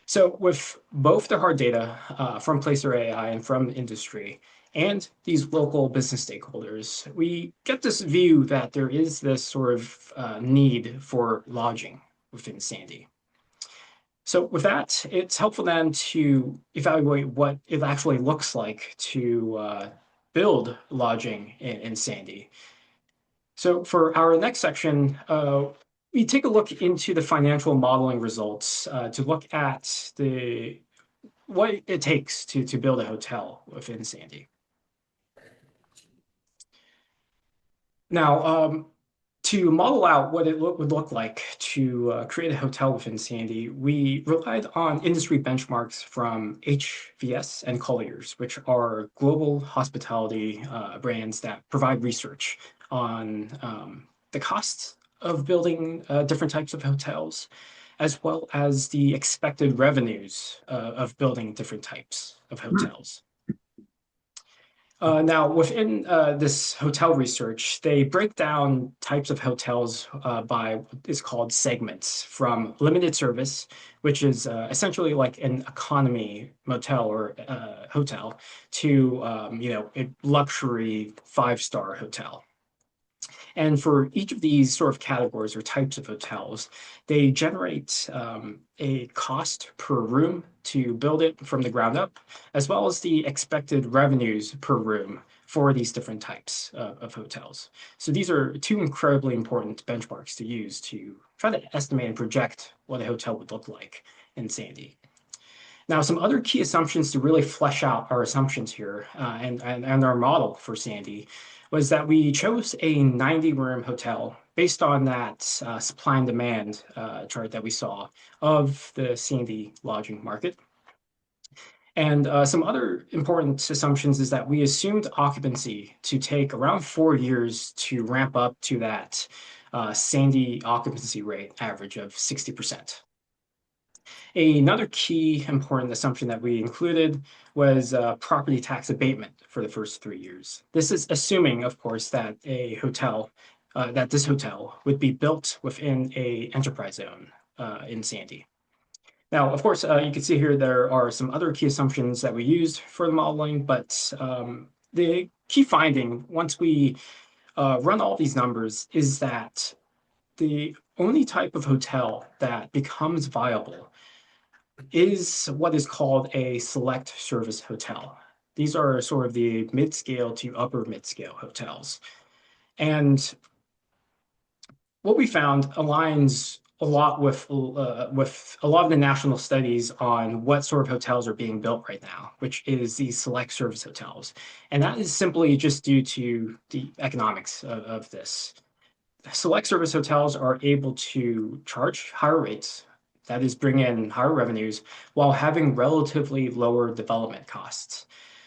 So with both the hard data from Placer AI and from industry and these local business stakeholders, we get this view that there is this sort of need for lodging within Sandy. So with that, it's helpful then to evaluate what it actually looks like to build lodging in Sandy. So for our next section, we take a look into the financial modeling results to look at what it takes to build a hotel within Sandy. Now, to model out what it would look like to create a hotel within Sandy, we relied on industry benchmarks from HVS and Colliers, which are global hospitality brands that provide research on the costs of building different types of hotels, as well as the expected revenues of building different types of hotels. Now, within this hotel research, they break down types of hotels by what is called segments, from limited service, which is essentially like an economy motel or hotel, to a luxury 5-star hotel. And for each of these sort of categories or types of hotels, they generate a cost per room to build it from the ground up, as well as the expected revenues per room for these different types of hotels. So these are two incredibly important benchmarks to use to try to estimate and project what a hotel would look like in Sandy. Now, some other key assumptions to really flesh out our assumptions here and our model for Sandy was that we chose a 90-room hotel based on that supply and demand chart that we saw of the Sandy lodging market. And some other important assumptions is that we assumed occupancy to take around 4 years to ramp up to that Sandy occupancy rate average of 60%. Another key important assumption that we included was property tax abatement for the first 3 years. This is assuming, of course, that this hotel would be built within an enterprise zone in Sandy. Now, of course, you can see here there are some other key assumptions that we used for the modeling, but the key finding, once we run all these numbers, is that the only type of hotel that becomes viable is what is called a select service hotel. These are sort of the mid-scale to upper mid-scale hotels. And what we found aligns a lot with a lot of the national studies on what sort of hotels are being built right now, which is these select service hotels. And that is simply just due to the economics of this. select service hotels are able to charge higher rates, that is, bring in higher revenues, while having relatively lower development costs.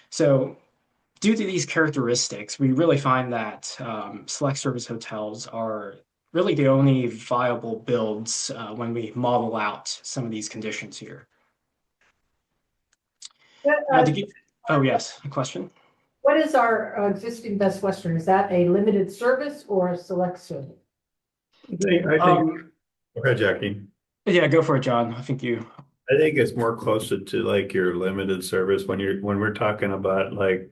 So due to these characteristics, we really find that select service hotels are really the only viable builds when we model out some of these conditions here. Now, oh, yes, a question? What is our existing Best Western? Is that a limited service or a select service? I think, go ahead, Jackie. Yeah, go for it, John. I think you. I think it's more closer to like your limited service when we're talking about like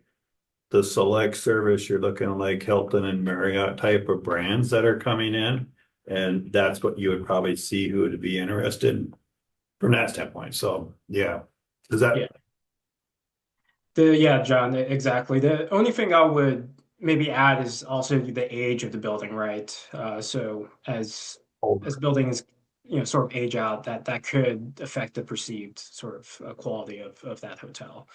the select service, you're looking at like Hilton and Marriott type of brands that are coming in. And that's what you would probably see who would be interested from that standpoint. So yeah. Does that? Yeah. Yeah, John, exactly. The only thing I would maybe add is also the age of the building, right? So as buildings, sort of age out, that could affect the perceived sort of quality of that hotel.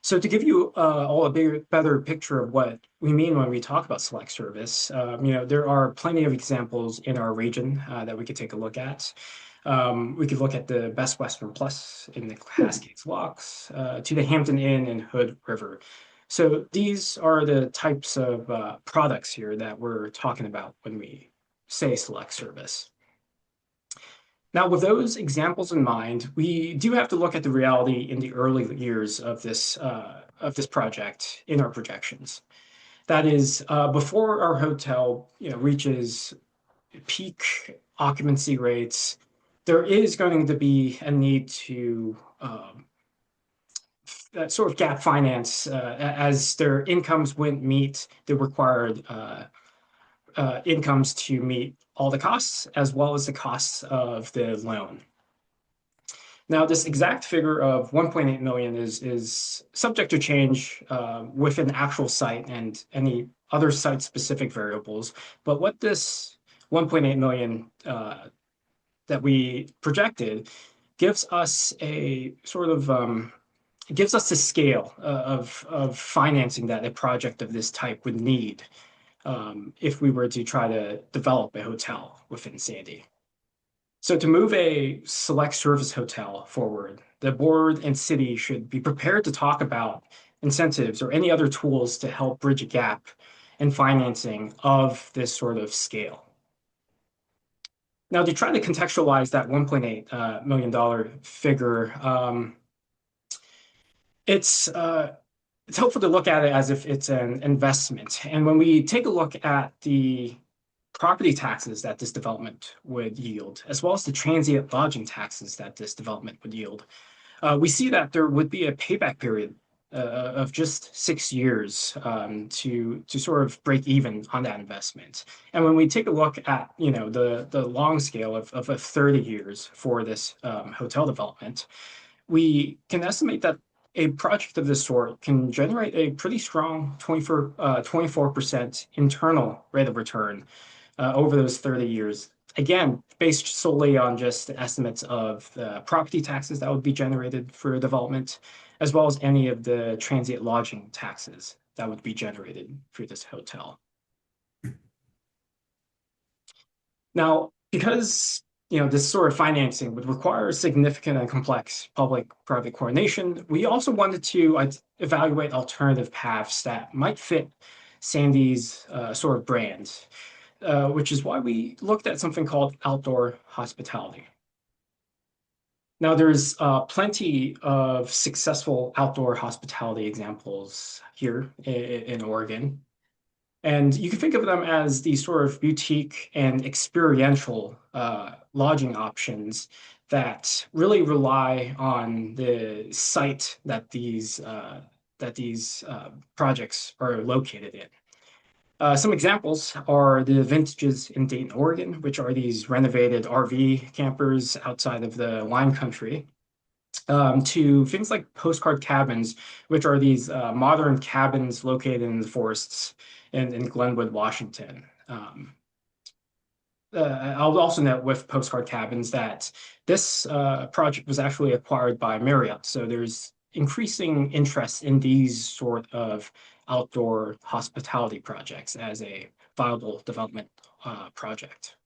So to give you all a better picture of what we mean when we talk about select service, there are plenty of examples in our region that we could take a look at. We could look at the Best Western Plus in the Cascades Locks, to the Hampton Inn in Hood River. So these are the types of products here that we're talking about when we say select service. Now, with those examples in mind, we do have to look at the reality in the early years of this project in our projections. That is, before our hotel, reaches peak occupancy rates, there is going to be a need to sort of gap finance as their incomes wouldn't meet the required incomes to meet all the costs as well as the costs of the loan. Now, this exact figure of 1.8 million is subject to change with an actual site and any other site-specific variables. But what this 1.8 million that we projected gives us a sort of gives us the scale of financing that a project of this type would need if we were to try to develop a hotel within Sandy. So to move a select service hotel forward, the board and city should be prepared to talk about incentives or any other tools to help bridge a gap in financing of this sort of scale. Now, to try to contextualize that $1.8 million figure, it's helpful to look at it as if it's an investment. And when we take a look at the property taxes that this development would yield, as well as the transient lodging taxes that this development would yield, we see that there would be a payback period of just 6 years to sort of break even on that investment. And when we take a look at the long scale of 30 years for this hotel development, we can estimate that a project of this sort can generate a pretty strong 24% internal rate of return over those 30 years. Again, based solely on just the estimates of the property taxes that would be generated for development, as well as any of the transient lodging taxes that would be generated for this hotel. Now, because this sort of financing would require significant and complex public-private coordination, we also wanted to evaluate alternative paths that might fit Sandy's sort of brand, which is why we looked at something called outdoor hospitality. Now, there's plenty of successful outdoor hospitality examples here in Oregon. And you can think of them as these sort of boutique and experiential lodging options that really rely on the site that these projects are located in. Some examples are the Vintages in Dayton, Oregon, which are these renovated RV campers outside of the wine country, to things like Postcard Cabins, which are these modern cabins located in the forests in Glenwood, Washington. I'll also note with Postcard Cabins that this project was actually acquired by Marriott. So there's increasing interest in these sort of outdoor hospitality projects as a viable development project.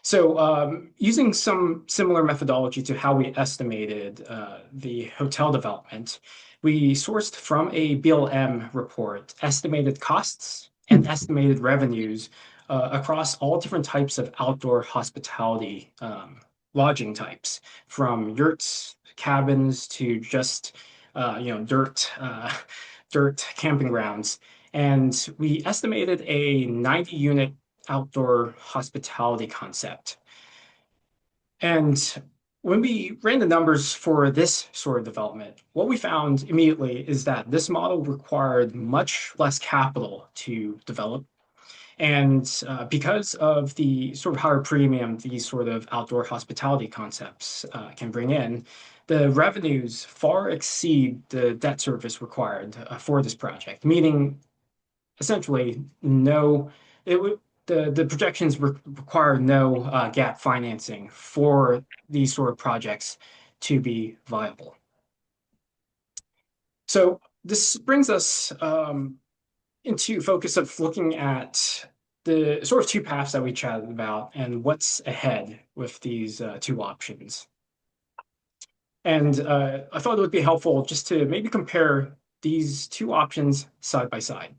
So using some similar methodology to how we estimated the hotel development, we sourced from a BLM report estimated costs and estimated revenues across all different types of outdoor hospitality lodging types, from yurts, cabins, to just dirt camping grounds. And we estimated a 90-unit outdoor hospitality concept. And when we ran the numbers for this sort of development, what we found immediately is that this model required much less capital to develop. And because of the sort of higher premium these sort of outdoor hospitality concepts can bring in, the revenues far exceed the debt service required for this project, meaning essentially the projections require no gap financing for these sort of projects to be viable. So this brings us into focus of looking at the sort of two paths that we chatted about and what's ahead with these two options. And I thought it would be helpful just to maybe compare these two options side by side.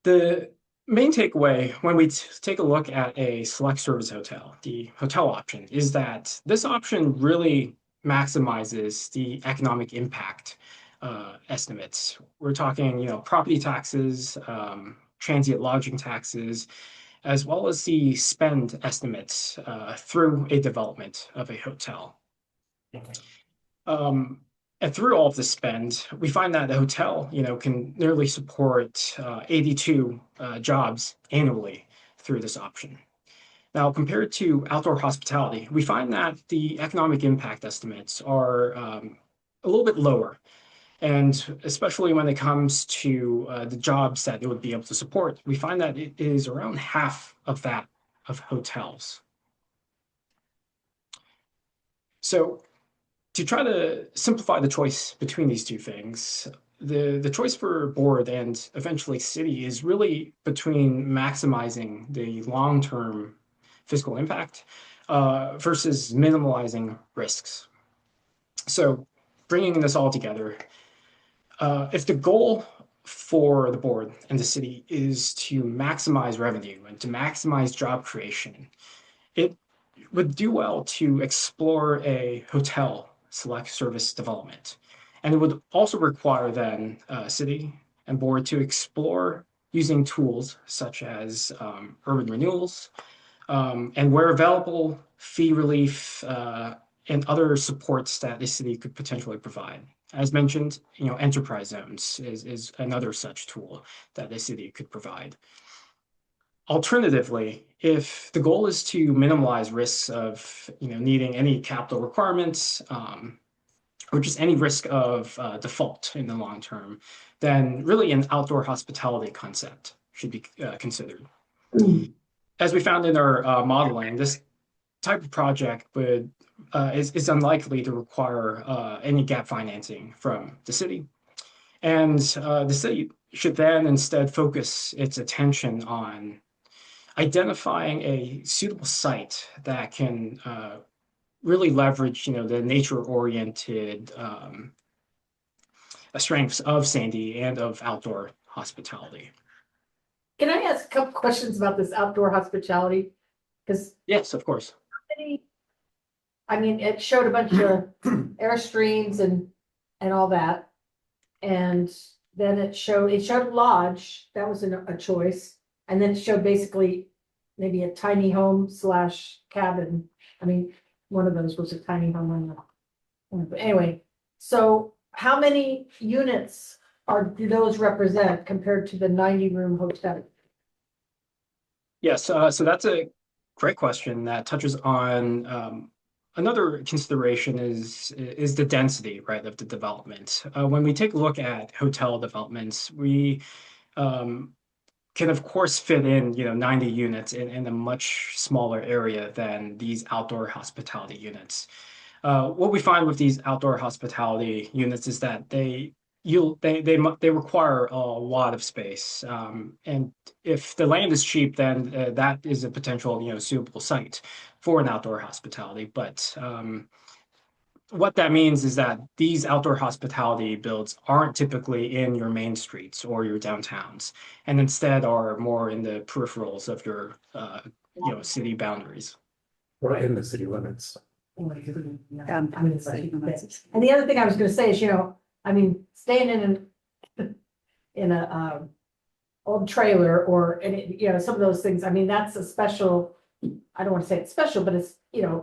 The main takeaway when we take a look at a select service hotel, the hotel option, is that this option really maximizes the economic impact estimates. We're talking, property taxes, transient lodging taxes, as well as the spend estimates through a development of a hotel. And through all of this spend, we find that the hotel, can nearly support 82 jobs annually through this option. Now, compared to outdoor hospitality, we find that the economic impact estimates are a little bit lower. And especially when it comes to the jobs that it would be able to support, we find that it is around half of that of hotels. So to try to simplify the choice between these two things, the choice for board and eventually city is really between maximizing the long-term fiscal impact versus minimalizing risks. So bringing this all together, if the goal for the board and the city is to maximize revenue and to maximize job creation, it would do well to explore a hotel select service development. And it would also require then city and board to explore using tools such as urban renewals, and where available, fee relief, and other supports that the city could potentially provide. As mentioned, enterprise zones is another such tool that the city could provide. Alternatively, if the goal is to minimize risks of needing any capital requirements, or just any risk of default in the long term, then really an outdoor hospitality concept should be considered. As we found in our modeling, this type of project is unlikely to require any gap financing from the city. And the city should then instead focus its attention on identifying a suitable site that can really leverage, the nature-oriented strengths of Sandy and of outdoor hospitality. Can I ask a couple questions about this outdoor hospitality? Because yes, of course. It showed a bunch of Airstreams and all that. And then it showed lodge, that was a choice. And then it showed basically maybe a tiny home / cabin. One of those was a tiny home. But anyway, so how many units do those represent compared to the 90-room hotel? Yes, so that's a great question that touches on another consideration is the density, right, of the development. When we take a look at hotel developments, we can of course fit in 90 units in a much smaller area than these outdoor hospitality units. What we find with these outdoor hospitality units is that they require a lot of space. And if the land is cheap, then that is a potential, suitable site for an outdoor hospitality. But what that means is that these outdoor hospitality builds aren't typically in your main streets or your downtowns, and instead are more in the peripherals of your city boundaries. Or in the city limits. And the other thing I was gonna say is, staying in a old trailer or any, some of those things, that's a special, I don't want to say it's special, but it's,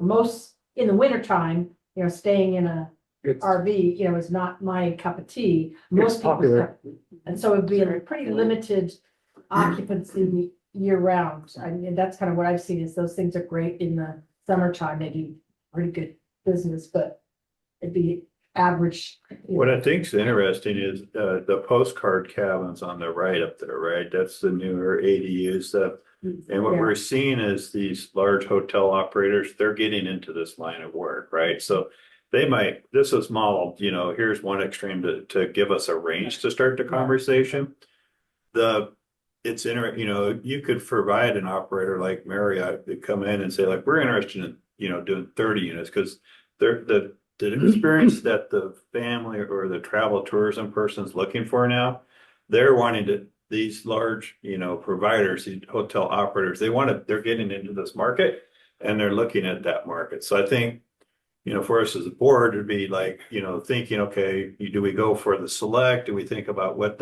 most in the wintertime, staying in a It's, RV, is not my cup of tea. it's Most people, popular. and so it'd be a pretty limited occupancy year round. And that's kind of what I've seen is those things are great in the summertime. They do pretty good business, but it'd be average. What I think's interesting is the postcard cabins on the right up there, right? That's the newer ADUs stuff. And what Yeah. we're seeing is these large hotel operators, they're getting into this line of work, right? So they might, this is modeled, here's one extreme to give us a range to start the conversation. You could provide an operator like Marriott to come in and say like, we're interested in, doing 30 units because the experience that the family or the travel tourism person's looking for now, they're wanting to, these large, providers, these hotel operators, they're getting into this market and they're looking at that market. So I think, for us as a board, it'd be like, thinking, okay, do we go for the select? Do we think about what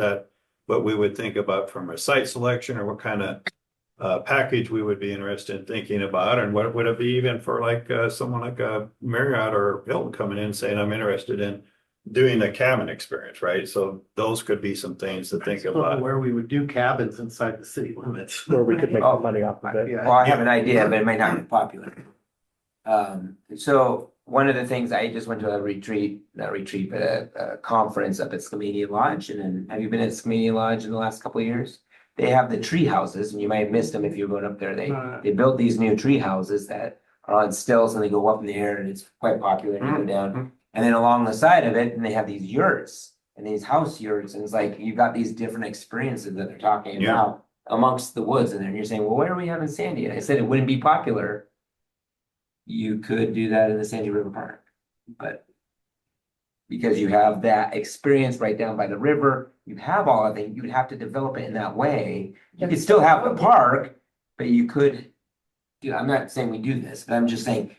we would think about from a site selection or what kind of package we would be interested in thinking about? And what would it be even for like someone like a Marriott or Hilton coming in and saying, I'm interested in doing a cabin experience, right? So those could be some things to think about. Where we would do cabins inside the city limits. Where we could make Oh. money off of it. Yeah. Well, I have an idea, but it might not be popular. So one of the things, I just went to a conference up at Skamania Lodge. And then, have you been at Skamania Lodge in the last couple of years? They have the tree houses, and you might have missed them if you're going up there. They built these new tree houses that are on stilts and they go up in the air, and it's quite popular to go down. And then along the side of it, and they have these yurts and these house yurts, and it's like you've got these different experiences that they're talking Yeah. about amongst the woods in there. And you're saying, well, where are we having Sandy? And I said it wouldn't be popular. You could do that in the Sandy River Park, but because you have that experience right down by the river, you have all of it, you'd have to develop it in that way. You could still have the park, but you could I'm not saying we do this, but I'm just saying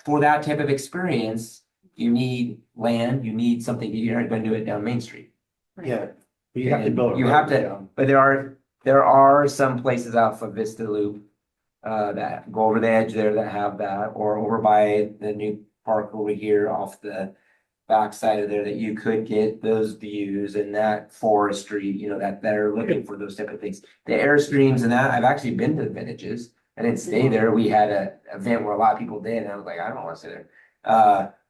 for that type of experience, you need land, you need something, you're not gonna do it down Main Street. Yeah. You have to build. a You have road to- down. But there are some places out for Vista Loop that go over the edge there that have that, or over by the new park over here off the backside of there that you could get those views and that forestry, that they're looking for those type of things. The Airstreams and that, I've actually been to the Vintages. I didn't stay there. We had an event where a lot of people did, and I was like, I don't want to stay there.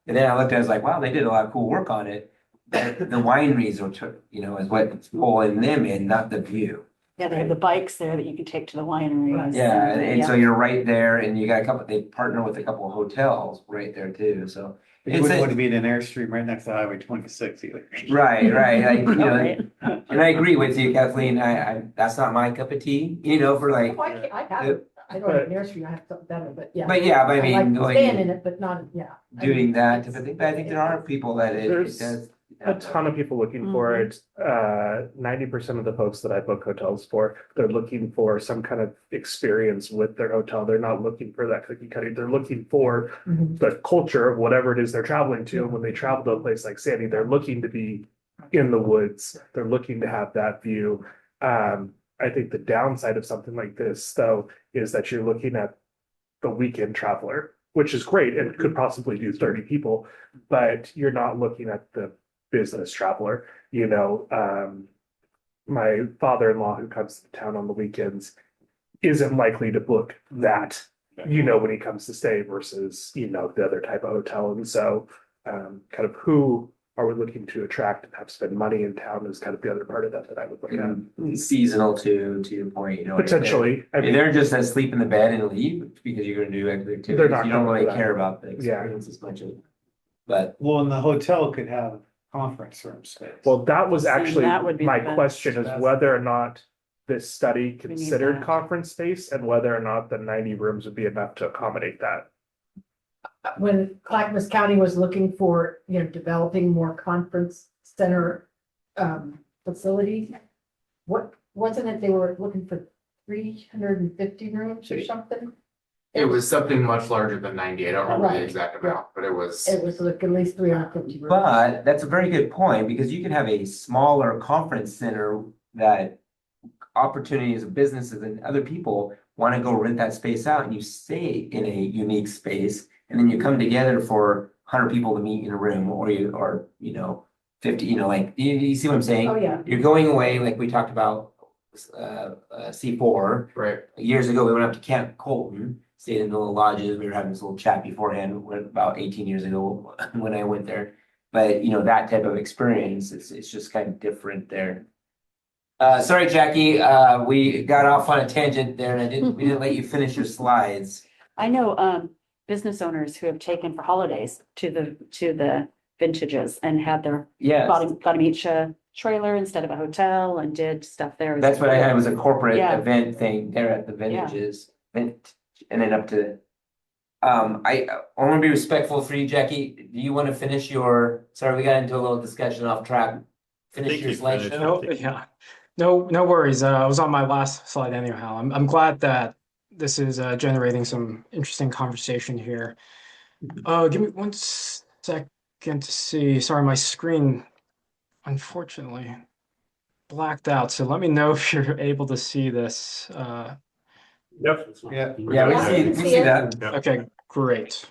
And then I looked at it, I was like, wow, they did a lot of cool work on it. But the wineries is what's pulling them in, not the view. Yeah, they have the bikes there that you can take to the wineries. Yeah, and so you're right there, and you got they partner with a couple of hotels right there too, so. You wouldn't want to be in an Airstream right next to Highway 26 either. Right, like, Right. and I agree with you, Kathleen, I that's not my cup of tea, for like. Oh, I have it. I don't have an Airstream, I have something better, but yeah. But yeah, but I I mean, like staying in it, but not, yeah. doing that type of thing, but I think there are people that it There's does. A ton of people looking for it. 90% of the folks that I book hotels for, they're looking for some kind of experience with their hotel. They're not looking for that cookie cutting. They're looking for Mhm. the culture of whatever it is they're traveling to. And when they travel to a place like Sandy, they're looking to be in the woods. They're looking to have that view. I think the downside of something like this, though, is that you're looking at the weekend traveler, which is great and could possibly do 30 people, but you're not looking at the business traveler. My father-in-law who comes to town on the weekends isn't likely to book that, when he comes to stay versus, the other type of hotel. And so kind of who are we looking to attract and have spend money in town is kind of the other part of that that I would look at. Seasonal to your point, you know. Potentially, I If mean, they're just asleep in the bed and leave because you're gonna do activities, They're not you don't coming really for that. care about the experience as much as. But Well, and the hotel could have conference room space. well, that was See, actually that would be my the best. question is whether or not this study need considered that. conference space and whether or not the 90 rooms would be enough to accommodate that. When Clackamas County was looking for, developing more conference center facilities. What, wasn't it they were looking for 350 rooms or something? It was something much larger than 90. I don't remember the Right. exact amount, but it was. It was like at least 350 rooms. But that's a very good point, because you can have a smaller conference center that opportunities of businesses and other people want to go rent that space out, and you stay in a unique space, and then you come together for 100 people to meet in a room, or 50, like, you see what I'm saying? Oh, yeah. You're going away, like we talked about, C4. Right. Years ago, we went up to Camp Colton, stayed in the little lodges. We were having this little chat beforehand, about 18 years ago when I went there. But that type of experience, it's just kind of different there. Sorry, Jackie, we got off on a tangent there, and we didn't let you finish your slides. I know business owners who have taken for holidays to the vintages and had their Yes, got them each a trailer instead of a hotel and did stuff there. that's what I had, was a corporate Yeah. event thing there at the vintages, and then up to. I want to be respectful for you, Jackie. Do you want to finish your? Sorry, we got into a little discussion off track. Finish think your you finished. slideshow. No, yeah, no worries. I was on my last slide anyhow. I'm glad that this is generating some interesting conversation here. Give me 1 second to see. Sorry, my screen unfortunately blacked out. So let me know if you're able to see this. Yep. Yeah. Yeah, we see that. Yeah. Okay, great.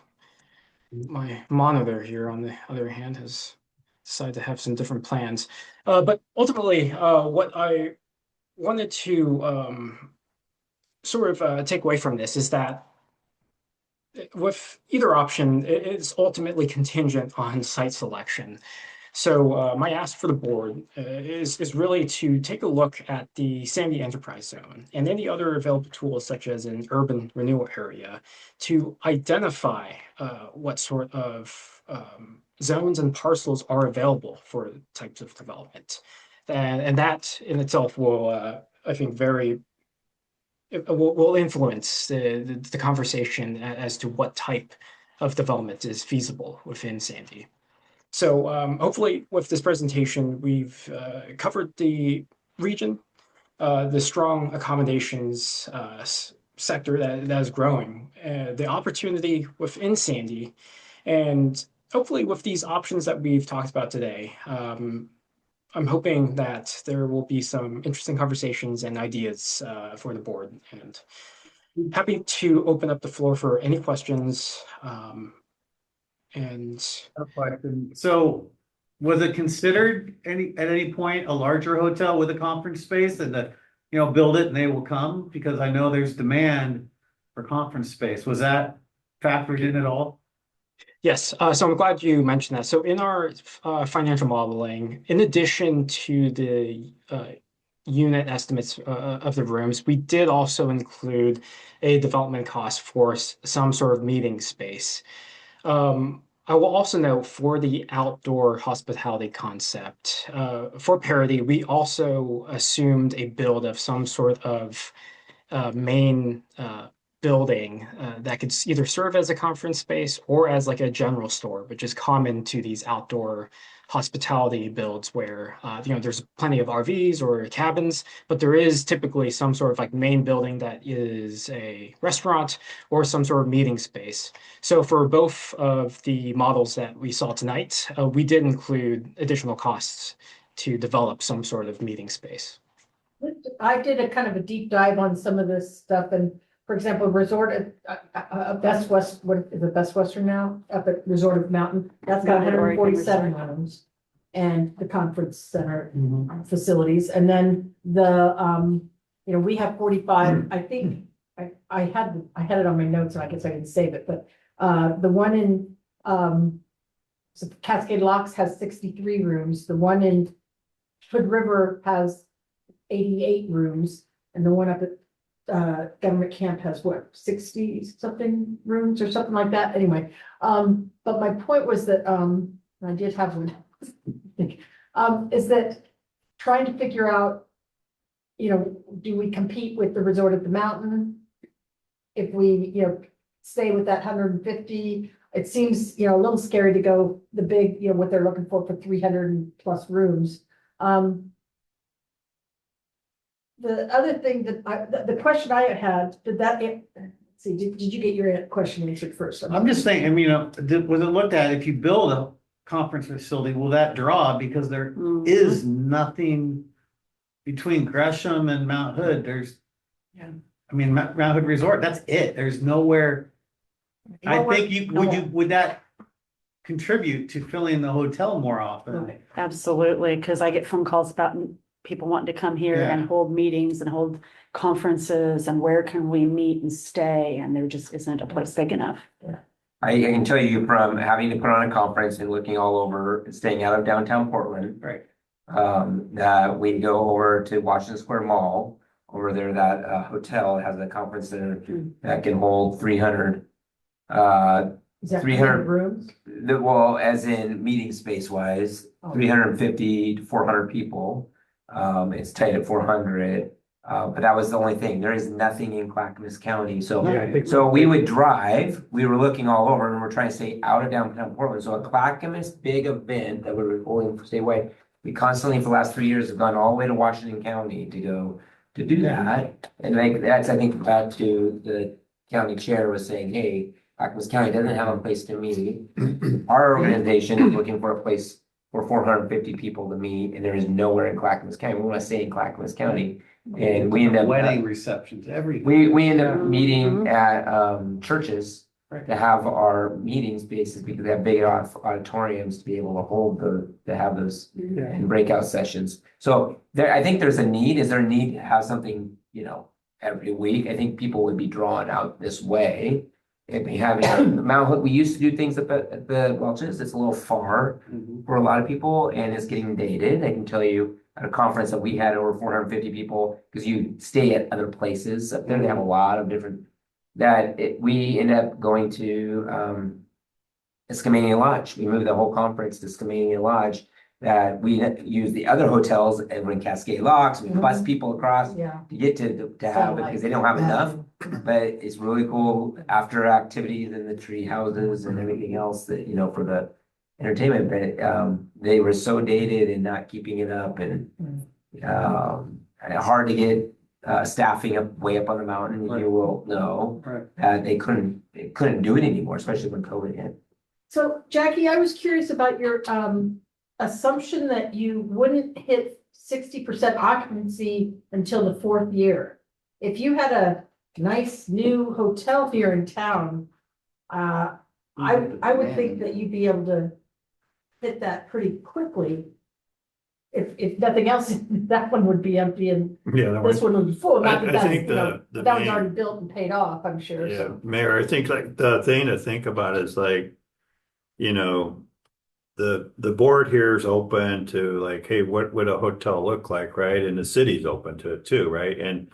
My monitor here, on the other hand, has decided to have some different plans. But ultimately, what I wanted to sort of take away from this is that with either option, it is ultimately contingent on site selection. So my ask for the board is really to take a look at the Sandy Enterprise Zone and any other available tools, such as an urban renewal area, to identify what sort of zones and parcels are available for types of development. And that in itself will, I think, will influence the conversation as to what type of development is feasible within Sandy. So hopefully with this presentation, we've covered the region, the strong accommodations sector that is growing, the opportunity within Sandy, and hopefully with these options that we've talked about today, I'm hoping that there will be some interesting conversations and ideas for the board, and happy to open up the floor for any questions. So was it considered at any point a larger hotel with a conference space and build it and they will come? Because I know there's demand for conference space. Was that factored in at all? Yes, so I'm glad you mentioned that. So in our financial modeling, in addition to the unit estimates of the rooms, we did also include a development cost for some sort of meeting space. I will also note, for the outdoor hospitality concept, for parity, we also assumed a build of some sort of main building that could either serve as a conference space or as like a general store, which is common to these outdoor hospitality builds where there's plenty of RVs or cabins, but there is typically some sort of like main building that is a restaurant or some sort of meeting space. So for both of the models that we saw tonight, we did include additional costs to develop some sort of meeting space. I did a kind of a deep dive on some of this stuff, and for example, Resort at Best West, what is it, Best Western now, up at Resort of Mountain, that's got 147 rooms. And the conference center facilities, and then the we have 45. I think I had it on my notes, and I guess I didn't save it, but the one in So Cascade Locks has 63 rooms, the one in Hood River has 88 rooms, and the one up at Government Camp has what, 60 something rooms or something like that, anyway. But my point was that, I did have one. Is that trying to figure out, do we compete with the resort at the mountain? If we, stay with that 150, it seems, a little scary to go the big, what they're looking for 300+ rooms. The other thing that the question I had, let's see, did you get your question answered first? I'm just saying, I mean, was it looked at, if you build a conference facility, will that draw? Because there is nothing between Gresham and Mount Hood. There's, I mean, Mount Hood Resort, that's it. There's nowhere. I think would that contribute to filling the hotel more often? Absolutely, because I get phone calls about people wanting to come here Yeah. and hold meetings and hold conferences, and where can we meet and stay, and there just isn't a place big enough. I can tell you from having to put on a conference and looking all over, staying out of downtown Portland. Right. That we go over to Washington Square Mall, over there, that hotel has a conference center that can hold 300. Is that 300 rooms? Well, as in meeting space wise, 350 to 400 people. It's tight at 400. But that was the only thing. There is nothing in Clackamas County. So, Yeah, I think so we would drive, we were looking all over and we're trying to stay out of downtown Portland. So a Clackamas big event that we were going to stay away. We constantly for the last 3 years have gone all the way to Washington County to go to do that. And like that's, I think, back to the county chair was saying, hey, Clackamas County doesn't have a place to meet. Our organization is looking for a place for 450 people to meet, and there is nowhere in Clackamas County. We want to stay in Clackamas County. And we end up Wedding receptions, everything. we end up meeting at churches to have our meeting spaces because they have big auditoriums to be able to hold to have those and breakout sessions. So there, I think there's a need. Is there a need to have something, every week? I think people would be drawn out this way. If we have Mount Hood, we used to do things at the Welch's. It's a little far for a lot of people, and it's getting dated. I can tell you at a conference that we had over 450 people, because you stay at other places up there. They have a lot of different. We end up going to Skamania Lodge. We moved the whole conference to Skamania Lodge. That we use the other hotels and we're in Cascade Locks. We bus people across to get to have it because they don't have enough. But it's really cool after activities and the tree houses and everything else that, for the entertainment. But they were so dated and not keeping it up and hard to get staffing up way up on the mountain. You will know that they couldn't do it anymore, especially when COVID hit. So Jackie, I was curious about your assumption that you wouldn't hit 60% occupancy until the 4th year. If you had a nice new hotel here in town, I would think that you'd be able to hit that pretty quickly. If nothing else, that one would be empty and this one would be full. Not that I think that's, the that was main- already built and paid off, I'm sure. Yeah, So. Mayor, I think like the thing to think about is like, the board here is open to like, hey, what would a hotel look like, right? And the city's open to it too, right? And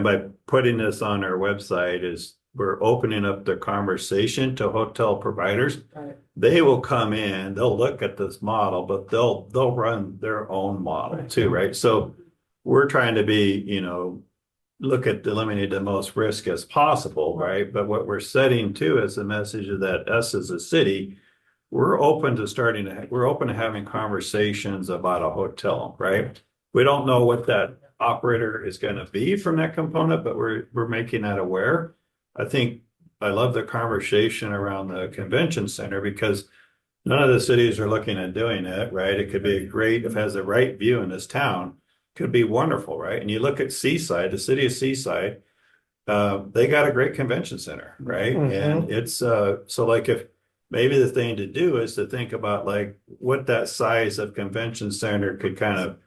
by putting this on our website is we're opening up the conversation to hotel providers. Right. They will come in, they'll look at this model, but they'll run their own model too, right? So we're trying to be, look at eliminating the most risk as possible, right? But what we're setting too as a message is that us as a city, we're open to having conversations about a hotel, right? We don't know what that operator is going to be from that component, but we're making that aware. I think I love the conversation around the convention center because none of the cities are looking at doing it, right? It could be great if it has the right view in this town, could be wonderful, right? And you look at Seaside, the city of Seaside, they got a great convention center, right? And it's so like if maybe the thing to do is to think about like what that size of convention center could kind of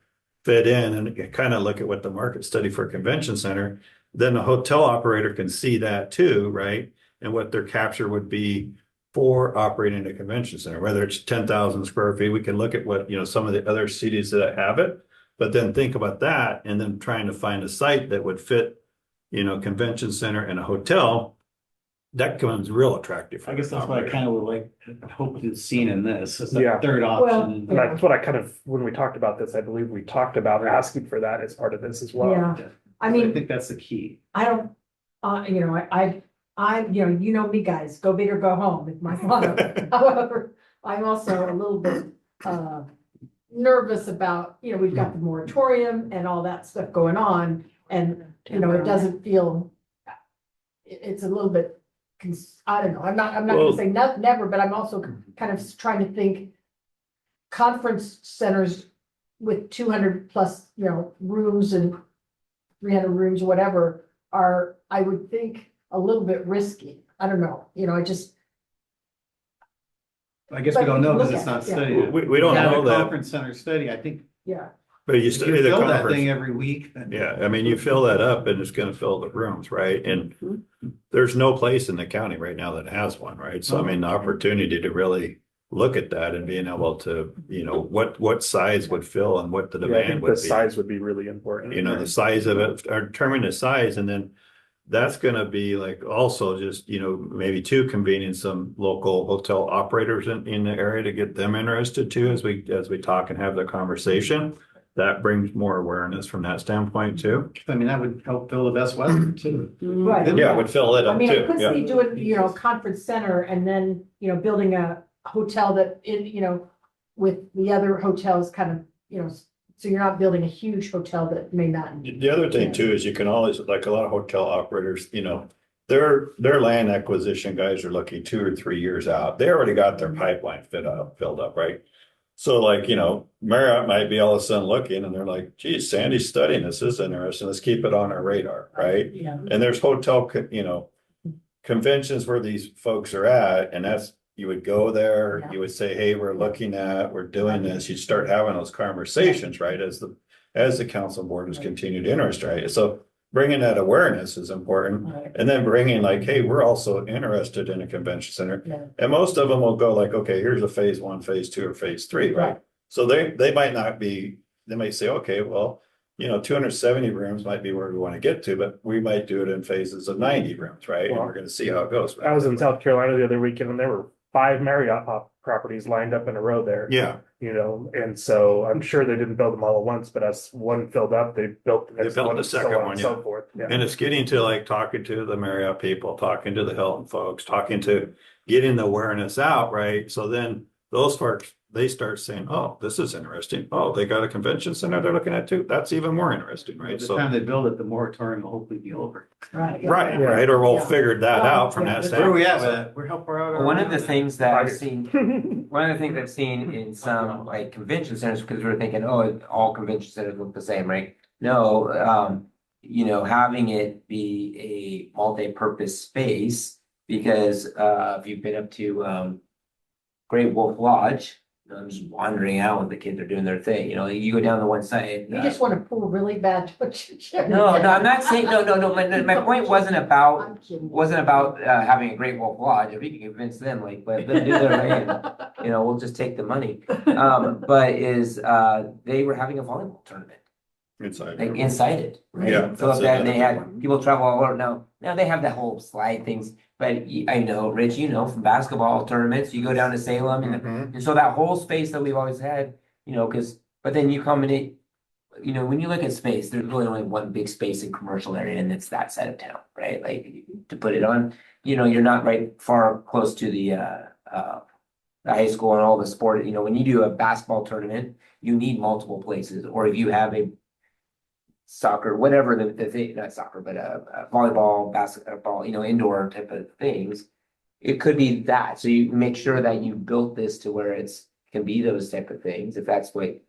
fit in and kind of look at what the market study for a convention center, then the hotel operator can see that too, right? And what their capture would be for operating a convention center, whether it's 10,000 square feet. We can look at what, some of the other cities that have it, but then think about that and then trying to find a site that would fit, convention center and a hotel. That becomes real attractive. for I guess the that's what I operator. kind of would like, hope to seen in this, is Yeah. the third Well, option. And that's what I kind of, when we talked about this, I believe we talked about asking for that as part of this as well. Yeah, I I mean, think that's the key. I don't, you know me guys, go big or go home, is my motto. However, I'm also a little bit, nervous about, we've got the moratorium and all that stuff going on. And, it doesn't feel, it's a little bit, I don't know, I'm not Well- gonna say never, but I'm also kind of trying to think conference centers with 200 plus, rooms and 300 rooms, whatever, are, I would think, a little bit risky. I don't know, I just, I guess we But don't know because look it's at not it, yeah. studied. We don't Yeah, know the that, Conference center study, I think. yeah. but you If you study the fill that conference. thing every week, then. Yeah, I mean, you fill that up and it's gonna fill the rooms, right? And there's no place in the county right now that has one, right? So I mean, the opportunity to really look at that and being able to, what size would fill and what the Yeah, I demand think would the be. size would be really important. The size of it, or determine the size, and then that's gonna be like also just, maybe too convening some local hotel operators in the area to get them interested too, as we talk and have the conversation. That brings more awareness from that standpoint too. I mean, that would help fill the Best Western too. Right. Yeah, it would fill it I up mean, I too, could yeah. see doing, conference center and then, building a hotel that with the other hotels kind of, so you're not building a huge hotel that may not. The other thing too is you can always, like a lot of hotel operators, their land acquisition guys are looking 2 or 3 years out. They already got their pipeline filled up, right? So like, Marriott might be all of a sudden looking and they're like, geez, Sandy's studying this is interesting. Let's keep it on our radar, right? Yeah. And there's conventions where these folks are at, and that's, you would go there, Yeah. you would say, hey, we're doing this. You'd start having those conversations, right? As the council board has continued interest, right? So bringing that awareness is important. Right. And then bringing like, hey, we're also interested in a convention center. Yeah. And most of them will go like, okay, here's a phase 1, phase 2, or phase 3, right? Right. So they might not be, they might say, okay, well, 270 rooms might be where we want to get to, but we might do it in phases of 90 rooms, right? And we're gonna see how it goes. I was in South Carolina the other weekend and there were 5 Marriott properties lined up in a row there. Yeah, And so I'm sure they didn't build them all at once, but as one filled up, they built the They next built one, the and so second on one, and yeah. so forth. Yeah. and it's getting to like talking to the Marriott people, talking to the Hilton folks, talking to getting the awareness out, right? So then those folks, they start saying, oh, this is interesting. Oh, they got a convention center they're looking at too. That's even more interesting, By right? the So, time they build it, the moratorium will hopefully be over. Right. yeah. right, Yeah. right, or we'll Yeah. figure that Yeah. out from Yeah. that Where are we at with standpoint. that? We're how far out? are we One of the now? things that I've 5 seen, one of the things I've seen in some like convention centers, because we were thinking, oh, all convention centers look the same, right? No, having it be a multi-purpose space, because if you've been up to Great Wolf Lodge, I'm just wandering out when the kids are doing their thing, you go down the one side. You just want to pull really bad, don't you? Jim? No, I'm not saying, no, my point wasn't about I'm kidding. having a Great Wolf Lodge. If we can convince them, like, let them do their thing, and, we'll just take the money. But they were having a volleyball tournament, Inside. like inside it. Right? Yeah, Fill up that's that, and they another had people travel all over. Now they have the whole slide things, but I know, Rich, from basketball tournaments, you go down to Salem, and so that whole space that we've always had, but then you come in, when you look at space, there's really only one big space in commercial area, and it's that side of town, right? Like to put it on, you're not right far close to the high school and all the sport. When you do a basketball tournament, you need multiple places, or if you have a soccer, whatever the thing, not soccer, but volleyball, basketball, indoor type of things. It could be that. So you make sure that you built this to where can be those type of things. If that's what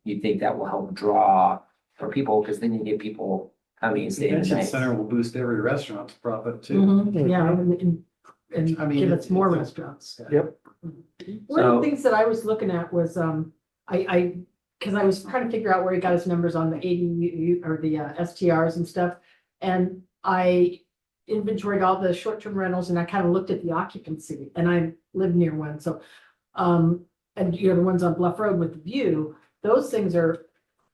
you think that will help draw for people, because then you get people coming and staying the Convention night. center will boost every restaurant's profit too. Mhm, yeah, and I mean, give us it's- more it's a- restaurants. Yep. One of the things that I was looking at was, because I was trying to figure out where he got his numbers on the ADU or the STRs and stuff. And I inventoried all the short-term rentals and I kind of looked at the occupancy and I live near one, so. And you know, the ones on Bluff Road with the view, those things are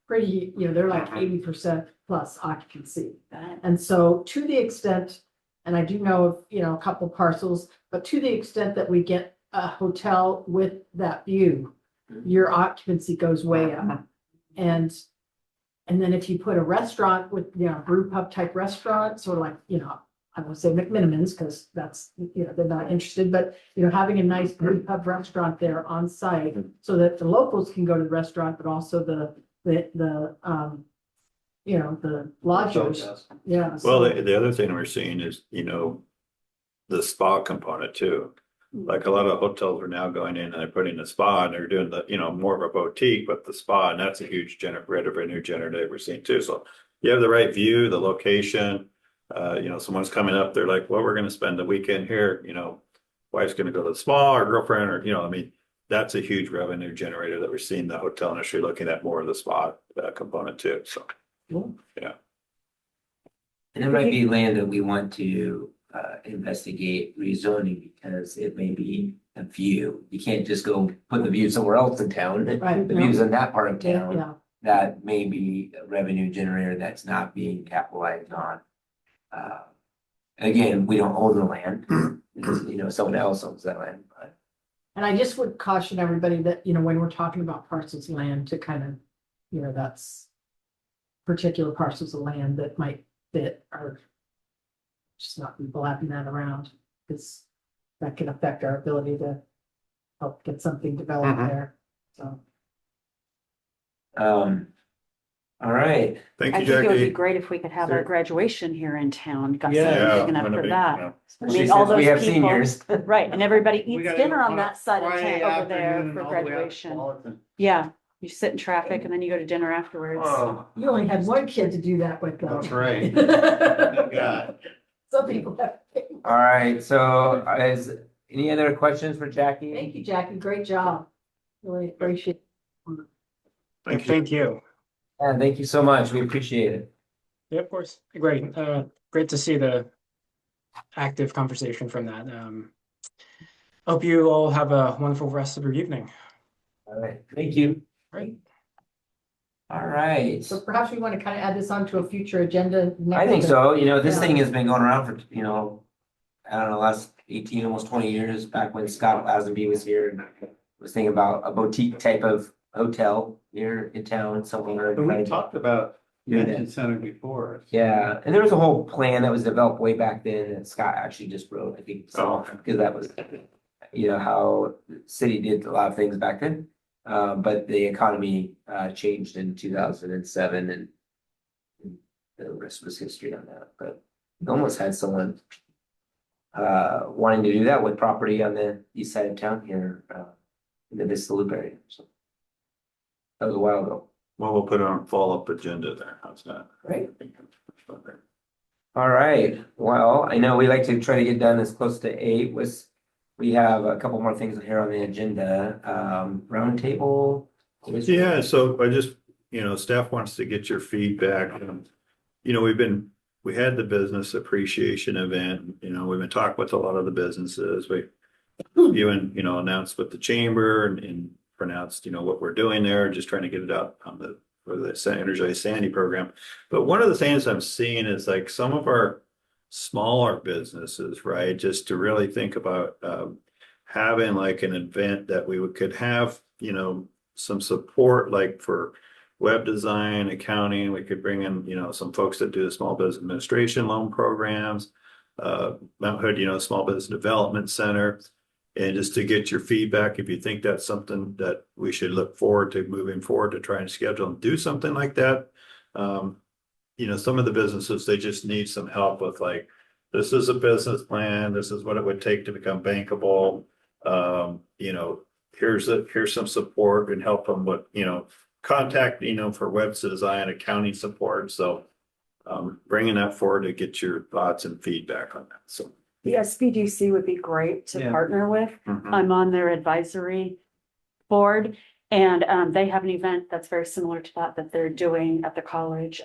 pretty, you know, they're like 80% plus occupancy. And so to the extent, and I do know of, you know, a couple parcels, but to the extent that we get a hotel with that view, your occupancy goes way up. And then if you put a restaurant with, you know, brew pub type restaurant, sort of like, you know, I won't say McMinimans because that's, you know, they're not interested, but, you know, having a nice brew pub restaurant there on site so that the locals can go to the restaurant, but also the you know, the lodgers. Yeah. Well, the other thing we're seeing is, you know, the spa component too. Like a lot of hotels are now going in and they're putting a spa and they're doing the, you know, more of a boutique, but the spa, and that's a huge revenue generator we're seeing too. So you have the right view, the location, you know, someone's coming up, they're like, well, we're going to spend the weekend here, you know, wife's going to go to the spa or girlfriend, or, you know, I mean, that's a huge revenue generator that we're seeing the hotel industry looking at more of the spa component too. So, yeah. And there might be land that we want to investigate rezoning because it may be a view. You can't just go put the view somewhere else in town. Right, The view's in that part of town. Yeah, That may be a revenue generator that's not being capitalized on. Again, we don't own the land. You know, someone else owns that land, but. and I just would caution everybody that, you know, when we're talking about parcels of land to kind of, you know, that's particular parcels of land that might fit are just not be blapping that around, because that can affect our ability to help get something developed there, so. All right. Thank I you, think it would be Jackie. great if we could have our graduation here in town. Got Yeah. something Yeah, big enough gonna for be, that. yeah. I mean, all Since we have those people, seniors. right, and everybody We eats gotta dinner go on that side of Friday town over there afternoon for all the way out to graduation. Walton. Yeah, you sit in traffic and then you go to dinner afterwards. Oh, You only had one kid to do that with, though. That's right. Yeah. Some people have. all right. So is any other questions for Jackie? Thank you, Jackie, great job. Really appreciate it. Thank you. Thank you. And thank you so much. We appreciate it. Yeah, of course. Great. Great to see the active conversation from that. Hope you all have a wonderful rest of your evening. All right. Thank you. Right. All right. So perhaps we want to kind of add this onto a future agenda. I think so. You know, this Yeah. thing has been going around for, you know, I don't know, last 18, almost 20 years, back when Scott Lazenby was here and was thinking about a boutique type of hotel here in town somewhere. But we talked about Yeah. Convention Center before. Yeah, and there was a whole plan that was developed way back then that Scott actually just wrote, I think, Oh. because that was, you know, how the city did a lot of things back then. But the economy changed in 2007 and the rest was history on that, but we almost had someone wanting to do that with property on the east side of town here, in the Vista Loop area, so. That was a while ago. Well, we'll put it on follow-up agenda there. How's that? Right. All right, well, I know we like to try to get done as close to 8 was, we have a couple more things here on the agenda, roundtable. Yeah, so I just, you know, staff wants to get your feedback. You know, we had the business appreciation event, you know, we've been talking with a lot of the businesses. We even, you know, announced with the chamber and pronounced, you know, what we're doing there, just trying to get it out on for the Energize Sandy program. But one of the things I'm seeing is like some of our smaller businesses, right? Just to really think about having like an event that we could have, you know, some support like for web design, accounting. We could bring in, you know, some folks that do the small business administration loan programs, Mount Hood, you know, Small Business Development Center. And just to get your feedback, if you think that's something that we should look forward to moving forward to try and schedule and do something like that. You know, some of the businesses, they just need some help with like, this is a business plan, this is what it would take to become bankable. You know, here's some support and help them with, you know, contact, you know, for web design, accounting support. So bringing that forward to get your thoughts and feedback on that. So. The SBDC would be great to Yeah. partner with. Mhm. I'm on their advisory board and they have an event that's very similar to that they're doing at the college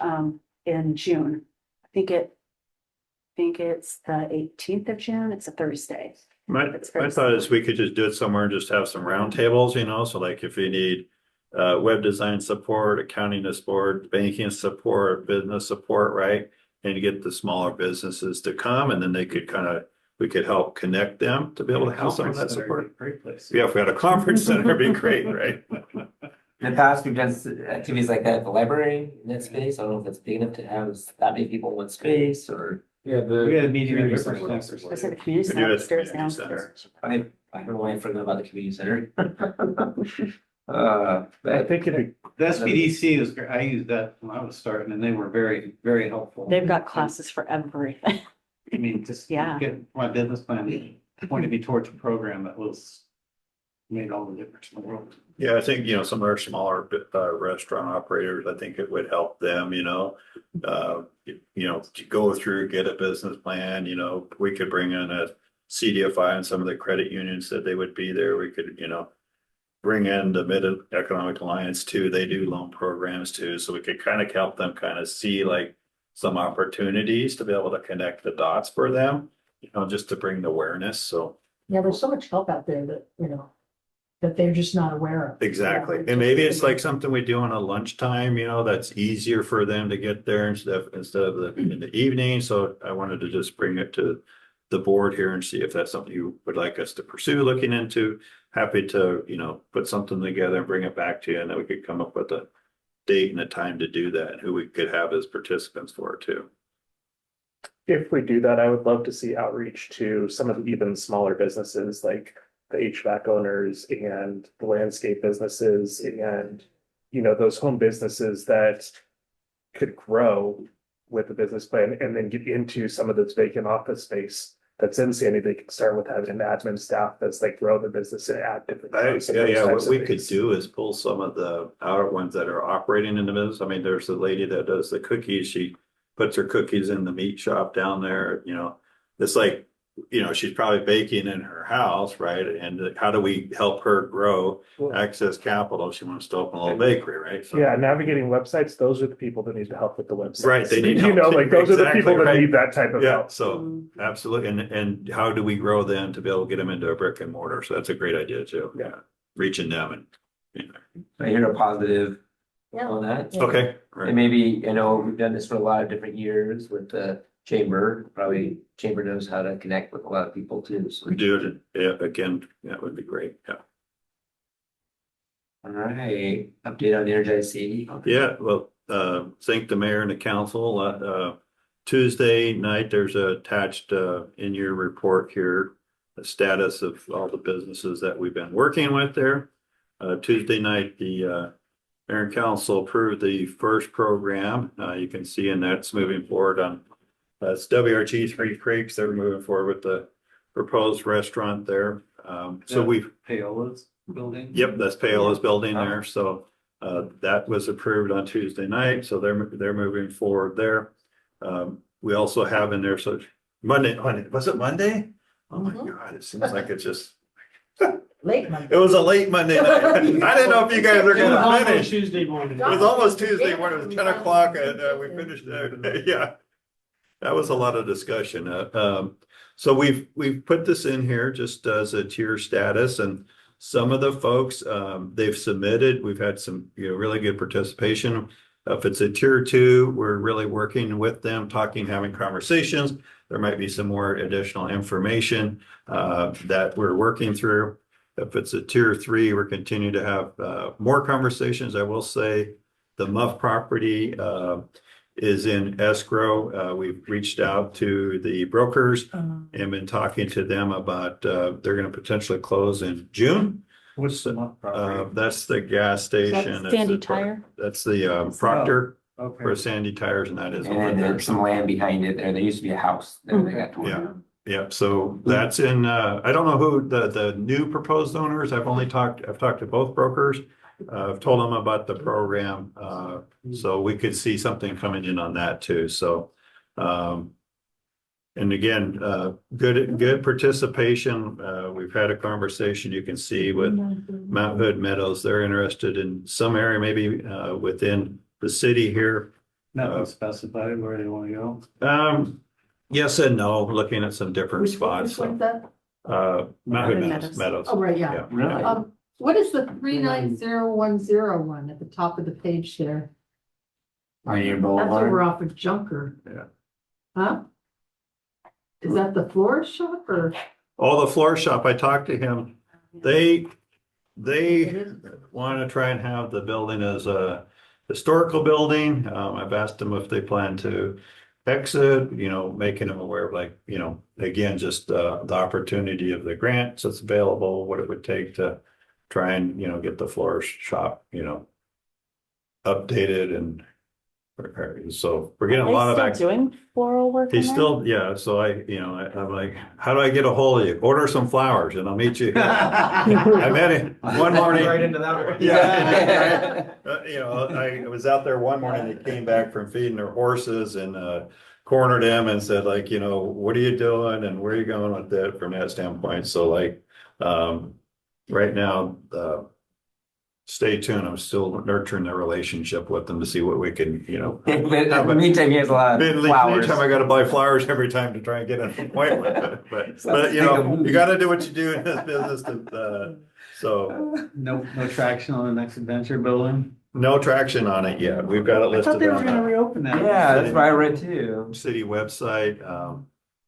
in June. I think think it's the 18th of June. It's a Thursday. My thought is we could just do it somewhere and just have some roundtables, you know, so like if you need web design support, accounting support, banking support, business support, right? And you get the smaller businesses to come and then they could we could help connect them to be able to have some of that support. Great place. Yeah, if we had a conference center, it'd be great, right? In the past, we've done activities like that at the library in that space. I don't know if that's big enough to have that many people in one space or. Yeah, we had a meeting. Community room. center. Was it the community We center do it at the upstairs, community downstairs? I don't know why I forgot about the community center. I But think it'd be, The SBDC is great. I used that when I was starting and they were very, very helpful. They've got classes for everything. I mean, just Yeah. get my business plan, pointed me towards a program that made all the difference in the world. Yeah, I think, you know, some of our smaller restaurant operators, I think it would help them, you know. To go through, get a business plan, you know, we could bring in a CDFI and some of the credit unions that they would be there. We could, you know, bring in the Mid Economic Alliance too. They do loan programs too. So we could kind of help them kind of see like some opportunities to be able to connect the dots for them, you know, just to bring the awareness. So Yeah, there's so much help out there that, that they're just not aware of. exactly. And maybe it's like something we do on a lunchtime, you know, that's easier for them to get there instead of in the evening. So I wanted to just bring it to the board here and see if that's something you would like us to pursue looking into. Happy to, you know, put something together and bring it back to you, and then we could come up with a date and a time to do that, and who we could have as participants for it too. if we do that, I would love to see outreach to some of the even smaller businesses like the HVAC owners and the landscape businesses and, those home businesses that could grow with the business plan and then get into some of this vacant office space that's in Sandy. They can start with having an admin staff as they grow their business and add different. things and those Yeah, types what of we could things. do is pull some of the outer ones that are operating in the business. I mean, there's a lady that does the cookies. She puts her cookies in the meat shop down there, it's like, she's probably baking in her house, right? And how do we help her grow, access capital? She wants to open a little bakery, right? So- Yeah, navigating websites, those are the people that need to help with the websites. Right, they need help too. Like those are the Exactly, people that right. need that type of Yeah, help. so absolutely. And how do we grow them to be able to get them into a brick and mortar? So that's a great idea too. Yeah. Reaching them and, I hear a positive Yeah. on that. okay. And Right. maybe, we've done this for a lot of different years with the chamber. Probably chamber knows how to connect with a lot of people too. So, We do it, yeah, again, that would be great, yeah. all right, update on the Energized City. Yeah, well, thank the mayor and the council. Tuesday night, there's attached in your report here, the status of all the businesses that we've been working with there. Tuesday night, the mayor and council approved the first program. You can see, and that's moving forward on, that's WRG Three Creeks. They're moving forward with the proposed restaurant there. So Yeah. we've, Paola's building. yep, that's Paola's building there. So that was approved on Tuesday night, so they're moving forward there. We also have in there, so Monday, was it Monday? Oh my Mhm. God, it seems like it's just, Late Monday. it was a late Monday night. I didn't know if you guys are It was gonna almost finish. Tuesday morning. It was almost Tuesday when it was 10 o'clock and we finished, yeah. That was a lot of discussion. So we've put this in here just as a tier status, and some of the folks, they've submitted, we've had some, really good participation. If it's a tier 2, we're really working with them, talking, having conversations. There might be some more additional information that we're working through. If it's a tier 3, we're continuing to have more conversations. I will say the Muff property is in escrow. We've reached out to the brokers and been talking to them about they're going to potentially close in June. What's the month property? That's the gas station. That's Sandy the- Tire. That's the Proctor for Okay. Sandy Tires, and that is And over then there. there's some land behind it there. There used to be a house. There they got torn Yeah. down. Yeah, so that's in, I don't know who the new proposed owners, I've talked to both brokers. I've told them about the program, so we could see something coming in on that too, so. And again, good participation. We've had a conversation, you can see with Mount Hood Meadows, they're interested in some area, maybe within the city here. Nothing specified where they want to go. Yes and no, looking at some different Which spots. one's that? Mountain Meadows. Meadows. Oh, right, yeah. Really? What is the 39010 at the top of the page there? Pioneer That's over Boulevard. off of Junker. Yeah. Huh? Is that the florist shop or? Oh, the floor shop, I talked to him. They want to try and have the building as a historical building. I've asked them if they plan to exit, making them aware of again, just the opportunity of the grants that's available, what it would take to try and, get the floor shop, updated and so we're getting a lot of. Are they still doing floral work in He's there? still, yeah, so I'm like, how do I get a hold of you? Order some flowers and I'll meet you. I met him one morning. Right into that one. Yeah. I was out there one morning, they came back from feeding their horses and cornered him and said what are you doing and where are you going with that from that standpoint? So right now, stay tuned. I'm still nurturing the relationship with them to see what we can, But in the meantime, he has a lot of flowers. Anytime I gotta buy flowers every time to try and get an appointment, but Sounds you like a know, movie. you gotta do what you do in this business to, so No traction on the next adventure building. no traction on it yet. We've got it I thought listed they were on gonna the reopen that. Yeah, that's what I read too. city website.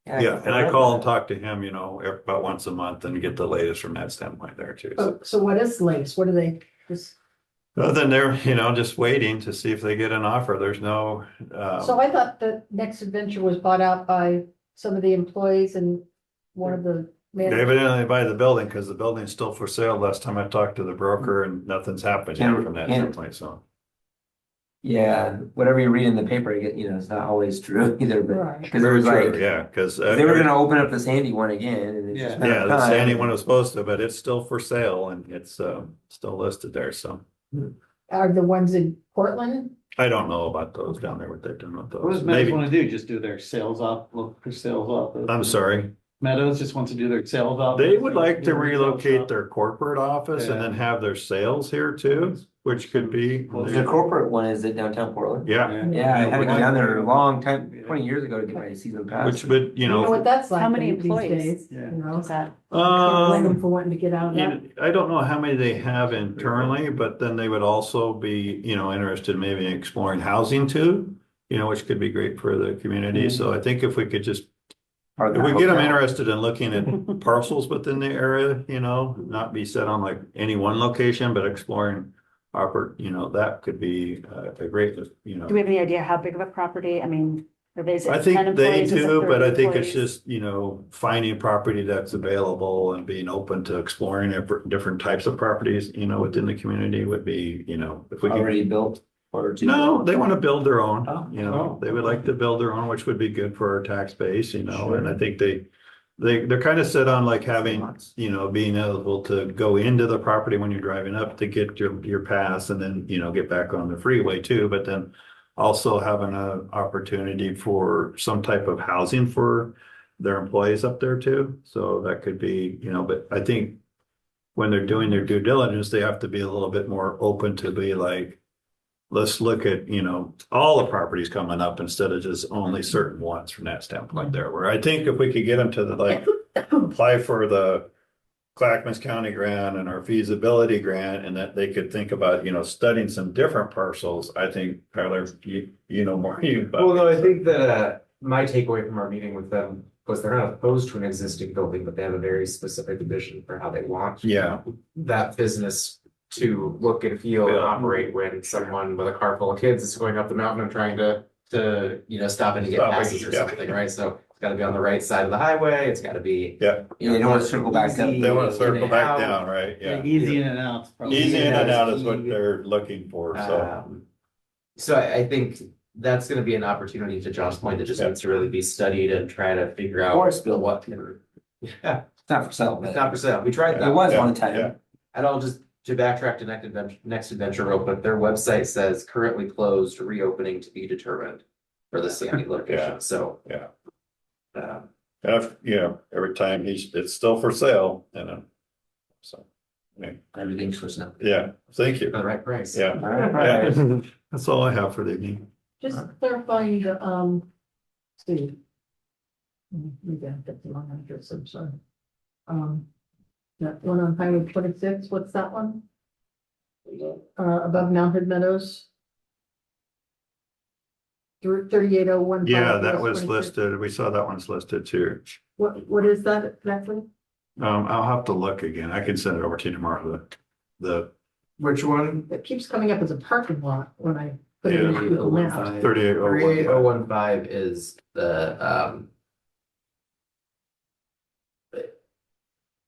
Yeah, and I call and talk to him, about once a month and get the latest from that standpoint there too. So So what is the latest? What do they, just, other than they're, just waiting to see if they get an offer. There's no, so I thought the Next Adventure was bought out by some of the employees and one of the they managers. evidently buy the building because the building's still for sale. Last time I talked to the broker and nothing's happened yet from that standpoint, so. Yeah, whatever you read in the paper, it's not always true either, but Right. because it was Very like, true, yeah, because. they were gonna open up the Sandy one again and it just. Yeah, the Sandy one was supposed to, but it's still for sale and it's still listed there, so. Are the ones in Portland? I don't know about those down there, what they've done with What does those. Meadows Maybe, wanna do? Just do their sales up, look for sales up? I'm sorry. Meadows just wants to do their sales up. They would like to Do retail relocate shop. their corporate office and then Yeah. have their sales here too, which could be. The corporate one is at downtown Portland. Yeah, Yeah, I had to go down there a long time, 20 years ago to get my season pass. which would, You know what that's like. How many these employees? days, Yeah. You know, What's that? can't blame them um, for wanting to get out of that. I don't know how many they have internally, but then they would also be, interested maybe in exploring housing too, which could be great for the community. So I think if we could just, Or if the we get them hotel. interested in looking at parcels within the area, not be set on like any one location, but exploring that could be a great, Do we have any idea how big of a property? I mean, is it I 10 think they employees? Is it do, but 30 I think it's employees? just, finding property that's available and being open to exploring different types of properties, within the community would be, if we could. Already built or two. No, they want to build their own, Oh. they would like to build their own, which would be good for our tax base, and I Sure. think they're kind of set on like having, being able to go into the property when you're driving up to get your pass and then, get back on the freeway too, but then also having an opportunity for some type of housing for their employees up there too. So that could be, but I think when they're doing their due diligence, they have to be a little bit more open to be like, let's look at, all the properties coming up instead of just only certain ones from that standpoint there, where I think if we could get them to apply for the Clackamas County grant and our feasibility grant, and that they could think about, studying some different parcels, I think, Tyler, you know more. Well, no, I think that my takeaway from our meeting with them was they're not opposed to an existing building, but they have a very specific vision for how they want Yeah, that business to look and feel and Yeah. operate when someone with a car full of kids is going up the mountain and trying to stop in to get Stop, passes or yeah. something, right? So it's gotta be on the right side of the highway, it's gotta be. yeah, Yeah, they don't want to circle back up. Easy. they want to In circle and back out. down, right? Yeah. Easy in and out. Easy in and out is Easy. what they're looking for, so. So I think that's gonna be an opportunity, to John's point, that just Yeah. needs to really be studied and try to figure out. Or it's built. what can. Yeah, It's not for sale, it's but not for sale, we tried it that. was Yeah, one yeah. time. And I'll just, to backtrack to Next Adventure real quick, their website says currently closed, reopening to be determined for the Sandy Yeah. location, so. Yeah. Um, Every time it's still for sale, so, Everything's for sale. yeah, thank you. for the right price. Yeah, All right. yeah, that's all I have for the evening. Just clarifying the, Steve. Maybe I got the wrong address, I'm sorry. That one on Highway 26, what's that one? Above Mountain Meadows. 38015. Yeah, that was listed. We saw that one's listed too. What is that exactly? I'll have to look again. I can send it over to you tomorrow. The Which one? It keeps coming up as a parking lot when I put it in Yeah. Google Maps. 38015. is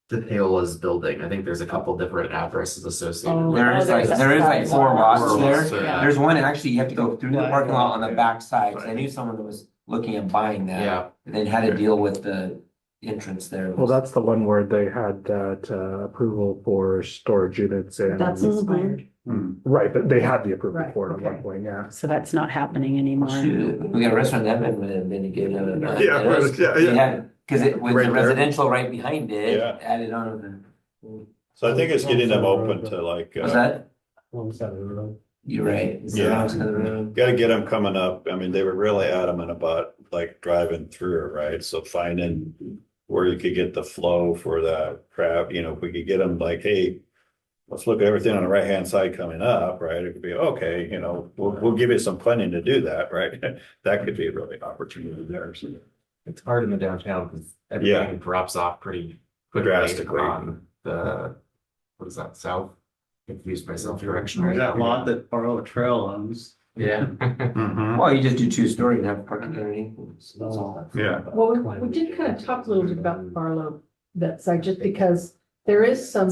the Paola's building. I think there's a couple different addresses associated. Oh, with it. There is like four lots there. Yeah. There's one, and actually you have to go through the parking lot on the back side, 'cause I knew someone that was looking at buying that. Yeah. And then had to deal with the entrance there. Well, that's the one where they had that approval for storage units and. That's expired. Right, but they had the approval Right, for it at one okay. point, yeah. So that's not happening anymore. Shoot, we got a restaurant that would have been a good. Yeah. Cause it was Right there. residential right behind it, Yeah. added on to So I think it's getting them open to like, the, what's that? One side of the road. You're right. It's the Yeah. wrong side of the road. gotta get them coming up. I mean, they were really adamant about like driving through it, right? So finding where you could get the flow for the crowd, you know, if we could get them like, hey, let's look at everything on the right-hand side coming up, right? It could be, okay, you know, we'll give you some funding to do that, right? That could be a really opportunity there. So. It's hard in the downtown because Yeah. everything drops off pretty quickly Drastically. on the, what is that, south? Confused myself direction. There's that lot that Barlow Trail owns. Yeah. Mhm. Well, you just do 2-story and have parking underneath. That's all. Yeah. Well, we did kind of talk a little bit about Barlow, that side, just because there is some,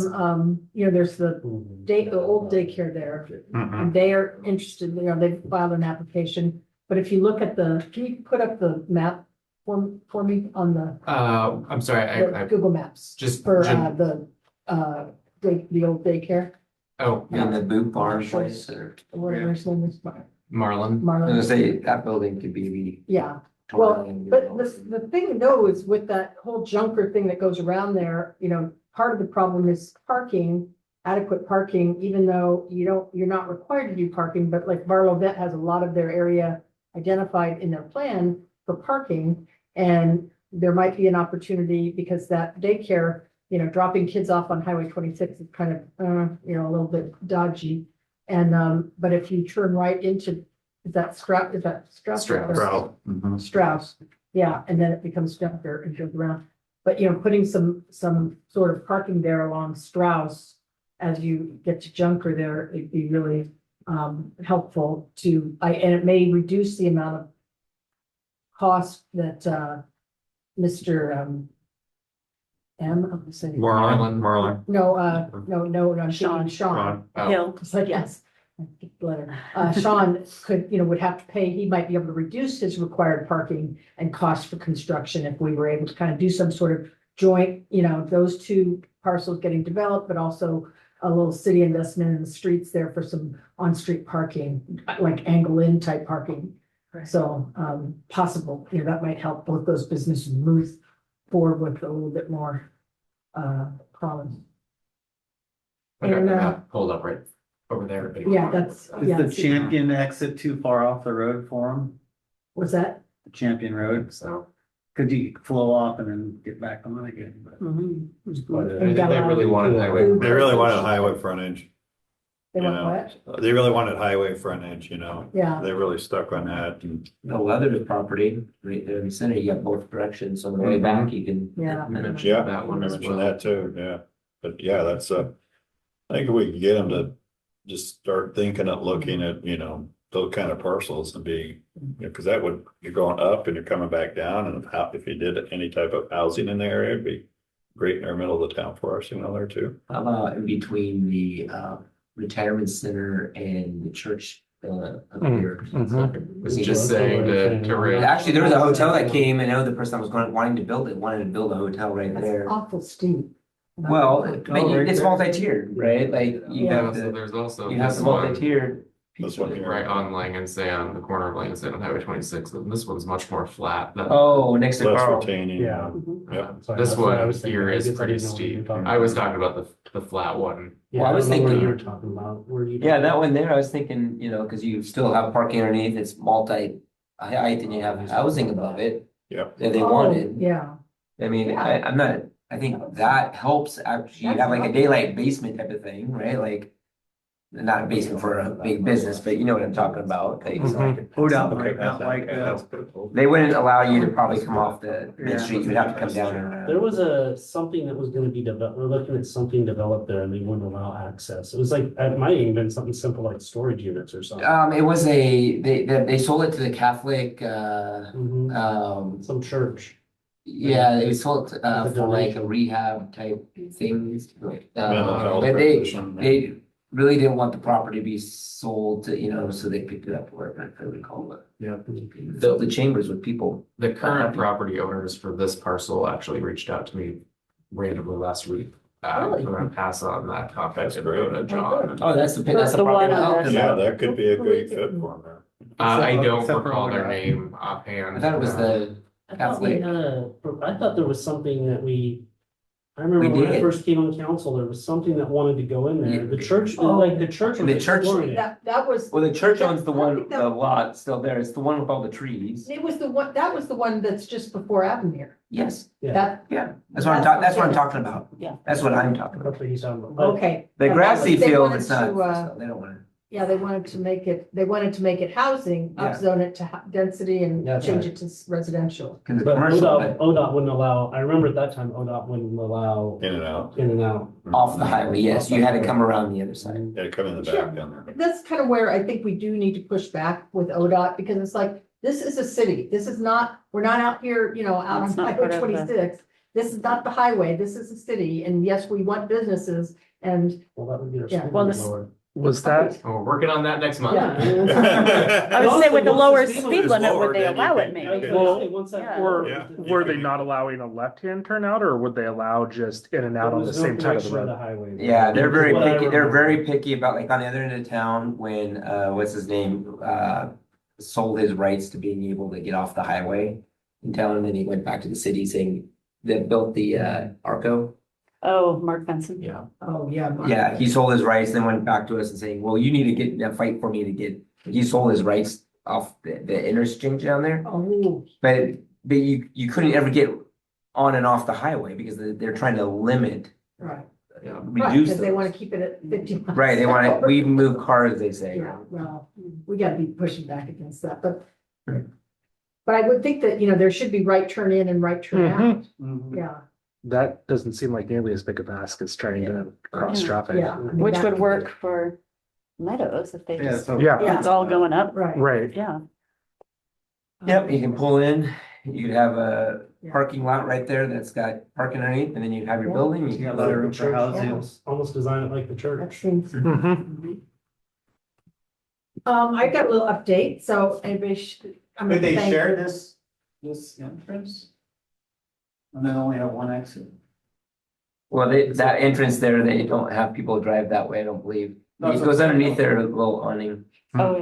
there's the old daycare there. Mhm. And they are interested, they've filed an application, but if you look at can you put up the map for me on the I'm sorry, I Google Maps? just, For the old daycare, oh, In the boot barn Sure. place or, whatever his name is, Marlin. I was Marlon, gonna say that building could be. yeah. torn Well, down. But the thing though is with that whole junker thing that goes around there, part of the problem is parking, adequate parking, even though you're not required to do parking, but like Barlow Vet has a lot of their area identified in their plan for parking. And there might be an opportunity because that daycare, dropping kids off on Highway 26 is kind of, a little bit dodgy. And, but if you turn right into, is that Strauss? Strauss. Well, mhm. Strauss, yeah, and then it becomes Junker and goes around. But, putting some sort of parking there along Strauss as you get to Junker there, it'd be really helpful and it may reduce the amount of cost that Mr. I'm saying, Marlin. no, I'm Sean. Sean. Oh, Hill. It's like, yes. Letter. Sean could, would have to pay, he might be able to reduce his required parking and cost for construction if we were able to kind of do some sort of joint, those two parcels getting developed, but also a little city investment in the streets there for some on-street parking, like angle in type parking. So, possible, that might help both those businesses move forward with a little bit more, promise. I got And, the map pulled up right over there. Yeah, that's, Is yeah. the Champion exit too far off the road for them? Was that? The Champion Road? So Could you flow off and then get back on again? But Mhm. I think they really wanted highway. They really wanted highway frontage, They you want what? know. They really wanted highway frontage, you know. Yeah, They really stuck on that. And No Leather's property, right there in the center, you got both directions, on the way back, you can. yeah. Mentioned Yeah, that I one as mentioned well. that too, yeah. But yeah, that's I think if we can get them to just start thinking of looking at, those kind of parcels and because that would, you're going up and you're coming back down, and if you did any type of housing in the area, it'd be great in the middle of the town for us, there too. How about in between the retirement center and the church up here? Was he just saying to raise? Actually, there was a hotel that came, and I know the person that was wanting to build it, wanted to build a hotel right That's there. awful steep. Well, it's multi-tiered, right? Like you Yeah. have So there's also you have this the one multi-tiered. This one here. right on Langenstein, on the corner of Langenstein on Highway 26. And this one's much more flat. Oh, next to Less Carl. retaining. Yeah. Yeah. This one here is pretty steep. I was talking about the flat one. Well, I was don't know what thinking- you were talking about. Where you? Yeah, that one there, I was thinking, because you still have parking underneath, it's multi height and you have housing above it. Yep. that they Oh, wanted. Yeah, I mean, Yeah. I'm not, I think that helps actually, you That's have like a awesome. daylight basement type of thing, right? Like, not a basement for a big business, but you know what I'm talking about. Like, ODOT might not like that. they wouldn't allow you to probably come off the main Yeah. street, you'd have to come down and There around. was something that was gonna be developed, we're looking at something developed there and they wouldn't allow access. It was like, it might have even been something simple like storage units or something. It was they sold it to the Catholic, Mhm. Some church. yeah, they sold it, Like a for like a donation. rehab type things. Mental health But provision. they really didn't want the property to be sold to, you know, so they picked it up where I recall it. Yeah. Filled the chambers with people. The current property owners for this parcel actually reached out to me randomly last week. Really? I'm gonna pass on that contact That's great. info to John. Oh, that's the The property. one on the- Yeah, that could be a great fit for them. I don't Except for recall their ODOT. name offhand. I thought it was the I thought we Catholic. had I thought there was something that I remember We when I did. first came on council, there was something that wanted to go in there. Yeah. The church, Oh. like the church. was The church- exploring it. that was, Well, the church owns the I one, think that- the lot still there. It's the one with all the trees. it was that was the one that's just before Avamere. Yes, Yeah. That, yeah. That's what I'm talking about. Yeah. That's what I'm talking about. That's what he's talking about. But okay. The But grassy they field wanted is not, to, they don't want to. Yeah, they wanted to make it housing, Yeah. upzone it to density and That's change right. it to residential. Because it's But commercial, ODOT wouldn't allow, I remember at that time, ODOT wouldn't allow In and out. in and out. but off the highway, yes, you had to come around the other side. Yeah, come in the back down there. That's kind of where I think we do need to push back with ODOT, because it's like, this is a city, this is not, we're not out here, out on It's not Highway part of the- 26. This is not the highway, this is a city, and yes, we want businesses, and Well, that would be. Yeah. Well, this- Was that, Oh, we're working on that next month. I would say with the lower speed limit, would they allow it maybe? Well, Yeah. or Yeah. were they not allowing a left-hand turnout, or would they allow just in and out on the same side of the road? highway. Yeah, they're very What I picky, they're remember. very picky about like on the other end of town when, what's his name? Sold his rights to being able to get off the highway in town, and then he went back to the city saying that built the, Arco. Oh, Mark Benson. Yeah. oh, yeah. Yeah, he sold his rights, then went back to us and saying, well, you need to get, fight for me to get, he sold his rights off the interchange down there. Oh, But you couldn't ever get on and off the highway because they're trying to limit, right, right, reduce because they want to those. keep it at 50 miles. Right, they want an to, hour. we move cars, they say. Yeah, well, we gotta be pushing back against that, but I would think that, there should be right turn in and right turn out, Mhm. yeah, That doesn't seem like nearly as big of a ask as trying to cross Yeah. traffic. yeah. I mean, Which that would could work be- for Meadows if they Yeah, just, so. Yeah, it's all going up. Right. right. Yeah. Yep, you can pull in, you could have a Yeah. parking lot right there that's got parking underneath, and then you have your Yeah. building. You Yeah, can a lot of The room for church housing. almost design it like the That church. seems. Mhm. I got a little update, so anybody I'm Could gonna they thank- share this entrance? And then only have one exit? Well, that entrance there, they don't have people drive that way, I don't believe. No, It so- goes underneath their little awning. Oh,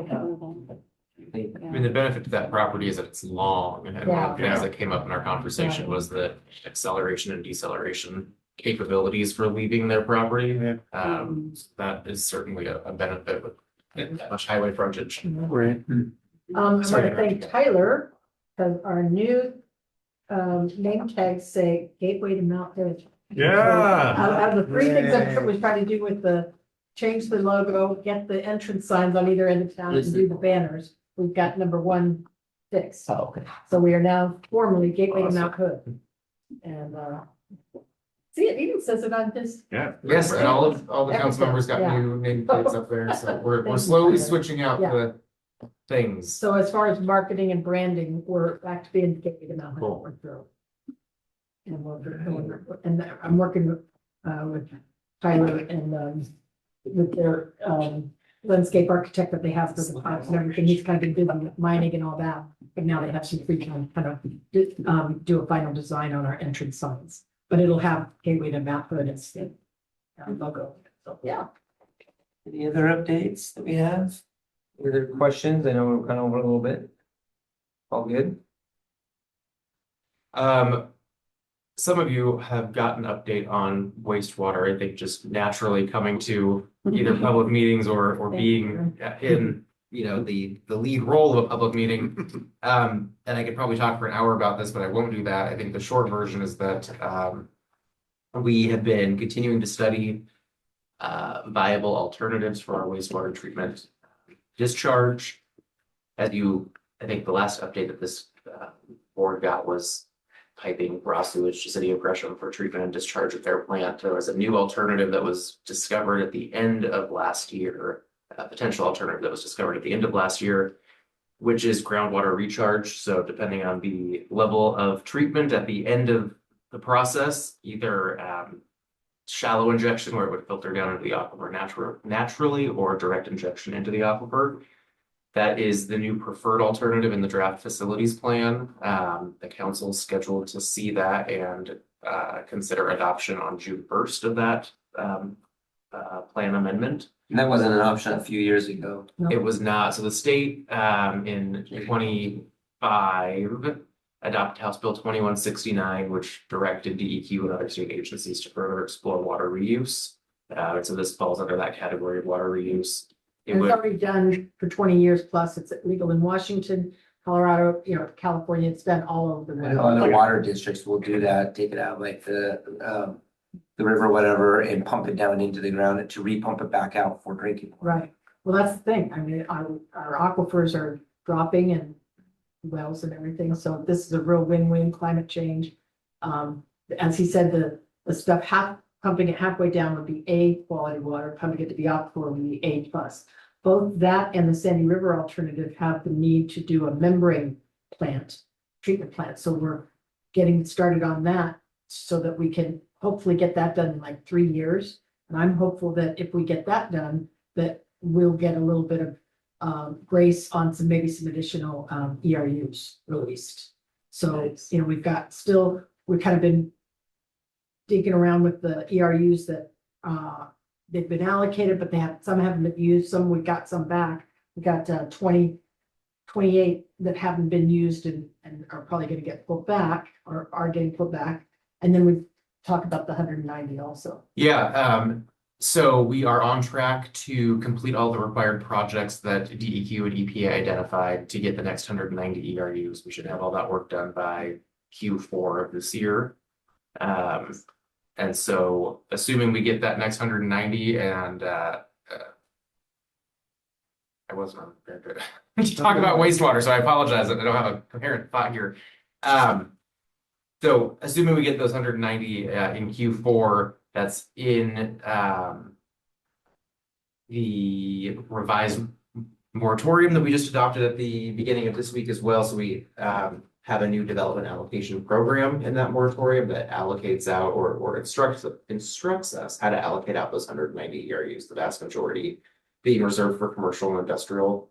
They- I mean, the benefit to that property is that it's long, and one of the things that came up in our conversation Right. was the acceleration and deceleration capabilities for leaving their property. Yeah. So that is certainly a benefit with much highway frontage. Right. I'm Sorry. gonna thank Tyler, because our new name tags say Gateway to Mount Hood. Out of the three things I was trying to do with change the logo, get the entrance signs on either end of town and do the banners, we've got number one fixed. Oh, okay. So we are now formally Gateway to Mount Hood. And, see, it even says it on this. Yes, and all the council members got Yeah. new name tags up there, so we're Thank you, slowly Tyler. switching out Yeah. the things. So as far as marketing and branding, we're back to being Gateway to Mount Hood. Cool. We're through. And I'm working with Tyler and, with their, landscape architect that they have for the parks and everything. He's kind of been busy with mining and all that. But now they have some free time to kind of, do a final design on our entrance signs. But it'll have Gateway to Mount Hood as the logo. So, yeah. Any other updates that we have? Any other questions? I know we're kind of over a little bit. All good? Some of you have gotten update on wastewater, I think just naturally coming to either public meetings or being in the lead role of a public meeting. And I could probably talk for an hour about this, but I won't do that. I think the short version is that we have been continuing to study viable alternatives for our wastewater treatment discharge. I think the last update that this board got was piping raw sewage to City of Gresham for treatment and discharge at their plant. There was a new alternative that was discovered at the end of last year, a potential alternative that was discovered at the end of last year, which is groundwater recharge. So depending on the level of treatment at the end of the process, either shallow injection where it would filter down into the aquifer naturally or direct injection into the aquifer. That is the new preferred alternative in the draft facilities plan. The council's scheduled to see that and consider adoption on June 1st of that plan amendment. And that wasn't an option a few years ago. It was not. So the state in 25 adopted House Bill 2169, which directed DEQ and other state agencies to further explore water reuse. So this falls under that category of water reuse. It's already done for 20 years plus. It's legal in Washington, Colorado, California. It's done all over the world. Other water districts will do that, take it out like the river, or whatever, and pump it down into the ground to repump it back out for drinking water. Right. Well, that's the thing. I mean, our aquifers are dropping and wells and everything. So this is a real win-win climate change. As he said, the stuff pumping it halfway down would be A quality water, pumping it to the aquifer would be A plus. Both that and the Sandy River alternative have the need to do a membrane treatment plant. So we're getting started on that so that we can hopefully get that done in like 3 years. And I'm hopeful that if we get that done, that we'll get a little bit of grace on maybe some additional ERUs released. So, we've kind of been digging around with the ERUs that they've been allocated, but some haven't been used. Some we got some back. We got 28 that haven't been used and are probably going to get pulled back or are getting pulled back. And then we talk about the 190 also. Yeah. So we are on track to complete all the required projects that DEQ and EPA identified to get the next 190 ERUs. We should have all that work done by Q4 of this year. And so assuming we get that next 190 and I wasn't prepared to talk about wastewater, so I apologize. I don't have a coherent thought here. So assuming we get those 190 in Q4, that's in the revised moratorium that we just adopted at the beginning of this week as well. So we have a new development allocation program in that moratorium that allocates out or instructs us how to allocate out those 190 ERUs, the vast majority being reserved for commercial and industrial,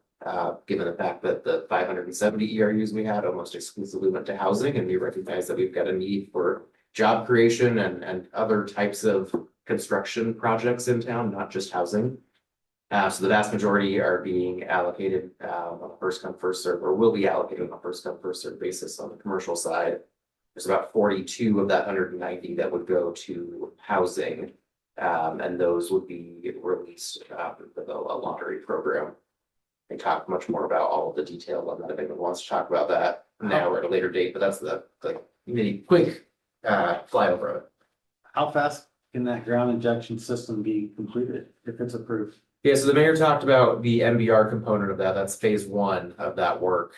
given the fact that the 570 ERUs we had almost exclusively went to housing, and we recognize that we've got a need for job creation and other types of construction projects in town, not just housing. So the vast majority are being allocated on a first come, first serve, or will be allocated on a first come, first serve basis on the commercial side. There's about 42 of that 190 that would go to housing, and those would be released with a lottery program. They talk much more about all of the detail on that if anyone wants to talk about that now or at a later date, but that's the mini quick flyover of it. How fast can that ground injection system be completed if it's approved? Yeah, so the mayor talked about the MBR component of that. That's phase 1 of that work.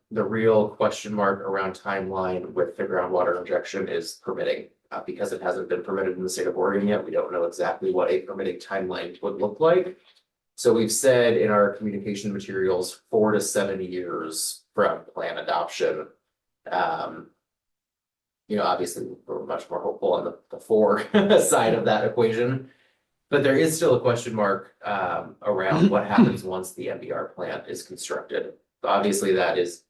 The real question mark around timeline with the groundwater injection is permitting. Because it hasn't been permitted in the state of Oregon yet, we don't know exactly what a permitting timeline would look like. So we've said in our communication materials, 4 to 7 years from plan adoption. Obviously we're much more hopeful on the 4 side of that equation. But there is still a question mark around what happens once the MBR plant is constructed. Obviously, that is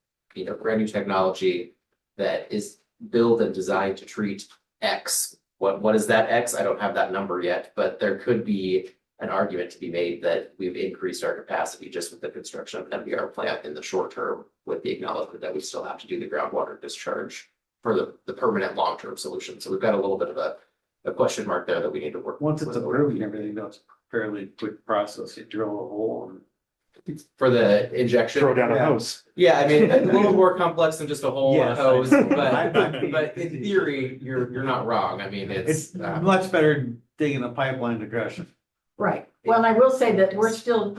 brand new technology that is built and designed to treat X. What is that X? I don't have that number yet, but there could be an argument to be made that we've increased our capacity just with the construction of an MBR plant in the short term, with the acknowledgement that we still have to do the groundwater discharge for the permanent long-term solution. So we've got a little bit of a question mark there that we need to work. Once it's approved and everything, that's a fairly quick process. You drill a hole and For the injection. Throw down a hose. Yeah, I mean, a little more complex than just a hole and a Yes, hose, I know. but in theory, you're not wrong. I mean, It's it's, much better than digging a pipeline to Gresham. Right. Well, and I will say that we're still,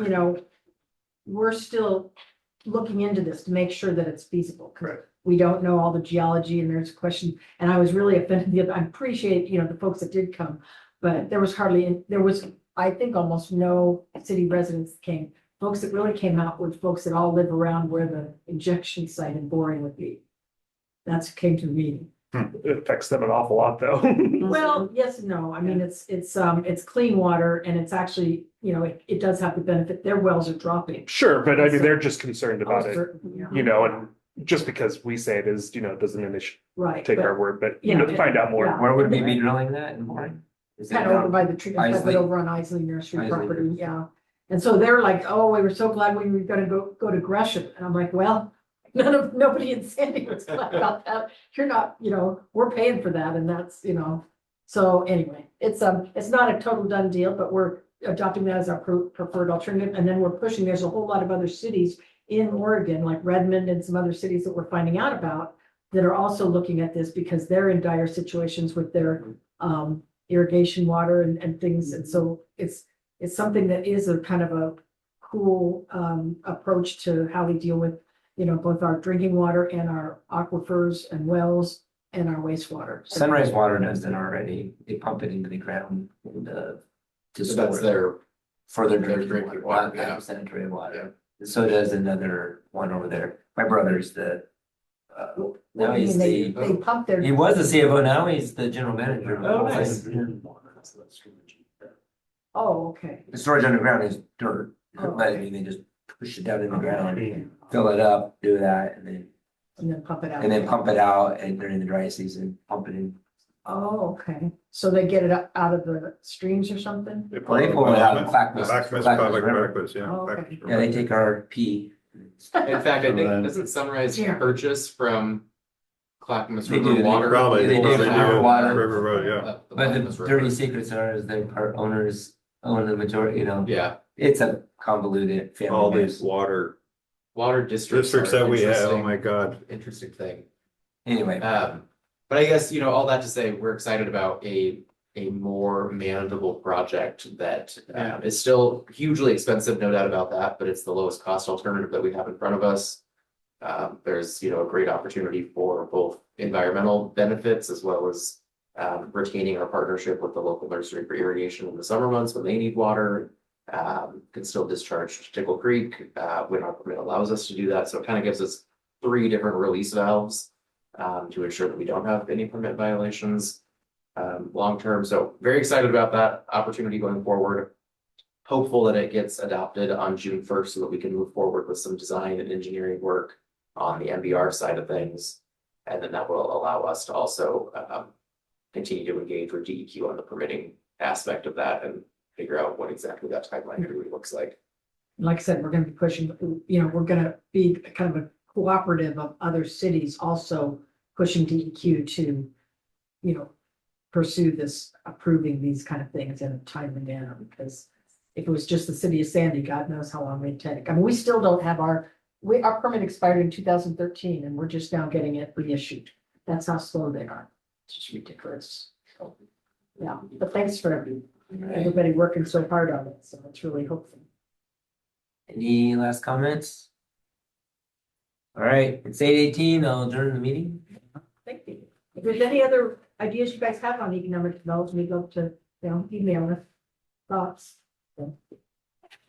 we're still looking into this to make sure that it's feasible. 'Cause Right. we don't know all the geology and there's a question, and I was really offended. I appreciate, the folks that did come. But there was, I think, almost no city residents that came. Folks that really came out were folks that all live around where the injection site and boring would be. That's who came to the meeting. It affects them an awful lot, though. Well, yes and no. I mean, it's clean water and it's actually, it does have the benefit. Their wells are dropping. Sure, but I mean, they're just concerned about it, Yeah. and just because we say it is, doesn't initially Right. take but our word, but, Yeah. to find out more. Yeah. Where would we be drilling that and why? Is it Kind of over down- by the treatment plant, but Isley? over on Isley Nursery Isley property, Nursery. yeah. And so they're like, oh, we were so glad we were gonna go to Gresham. And I'm like, well, nobody in Sandy was glad about that. You're not, we're paying for that and that's, so anyway, it's not a total done deal, but we're adopting that as our preferred alternative. And then we're pushing, there's a whole lot of other cities in Oregon, like Redmond and some other cities that we're finding out about that are also looking at this because they're in dire situations with their irrigation water and things. And so it's something that is a kind of a cool approach to how we deal with, both our drinking water and our aquifers and wells and our wastewater. Sunrise Water does that already. They pump it into the ground and, to so that's store it their, for their their drinking drinking water, water, not yeah. sanitary water. So does another one over there. My brother's the, What now do you he's mean? the, They pump their. he was the CFO, now he's the general manager. of the Oh, whole nice. thing. Oh, okay. The storage underground is dirt, Oh, but I okay. mean, they just push it down in the ground, fill it up, do that, and And then pump it out. pump it out, and during the dry season, pump it in. Oh, okay. So they get it out of the streams or something? Well, they pull it out of Clackamas. Clackamas Clackamas Public River. Breakfast, yeah. Oh, okay. Clackamas Yeah, they River. take our pee. in fact, I And then- think, doesn't Sunrise Yeah. purchase from Clackamas They River do, they Water? Probably. They do, pulls it River out, Water. River Road, yeah. the But Clackamas the River. dirty secrets are, is their part owners own the majority, Yeah, it's a convoluted family. All mess. these water water districts. districts are that we have, oh interesting- my God. Interesting thing. Anyway, But I guess, all that to say, we're excited about a more manageable project that is still hugely expensive, no doubt about that, but it's the lowest cost alternative that we have in front of us. There's, a great opportunity for both environmental benefits as well as retaining our partnership with the local nursery for irrigation in the summer months when they need water. Can still discharge Tickle Creek when our permit allows us to do that. So it kind of gives us 3 different release valves to ensure that we don't have any permit violations long term. So very excited about that opportunity going forward. Hopeful that it gets adopted on June 1st so that we can move forward with some design and engineering work on the MBR side of things. And then that will allow us to also continue to engage with DEQ on the permitting aspect of that and figure out what exactly that timeline really looks like. Like I said, we're gonna be pushing, we're gonna be kind of a cooperative of other cities also pushing DEQ to, pursue this, approving these kind of things in a timely manner, because if it was just the city of Sandy, God knows how long it'd take. I mean, we still don't have our permit expired in 2013 and we're just now getting it reissued. That's how slow they are. It's just ridiculous. So, yeah, but thanks for everybody working so hard on it. So it's really hopeful. any last comments? All right, it's 8:18, I'll adjourn the meeting. Thank you. If there's any other ideas you guys have on economic development, we go to, email us thoughts.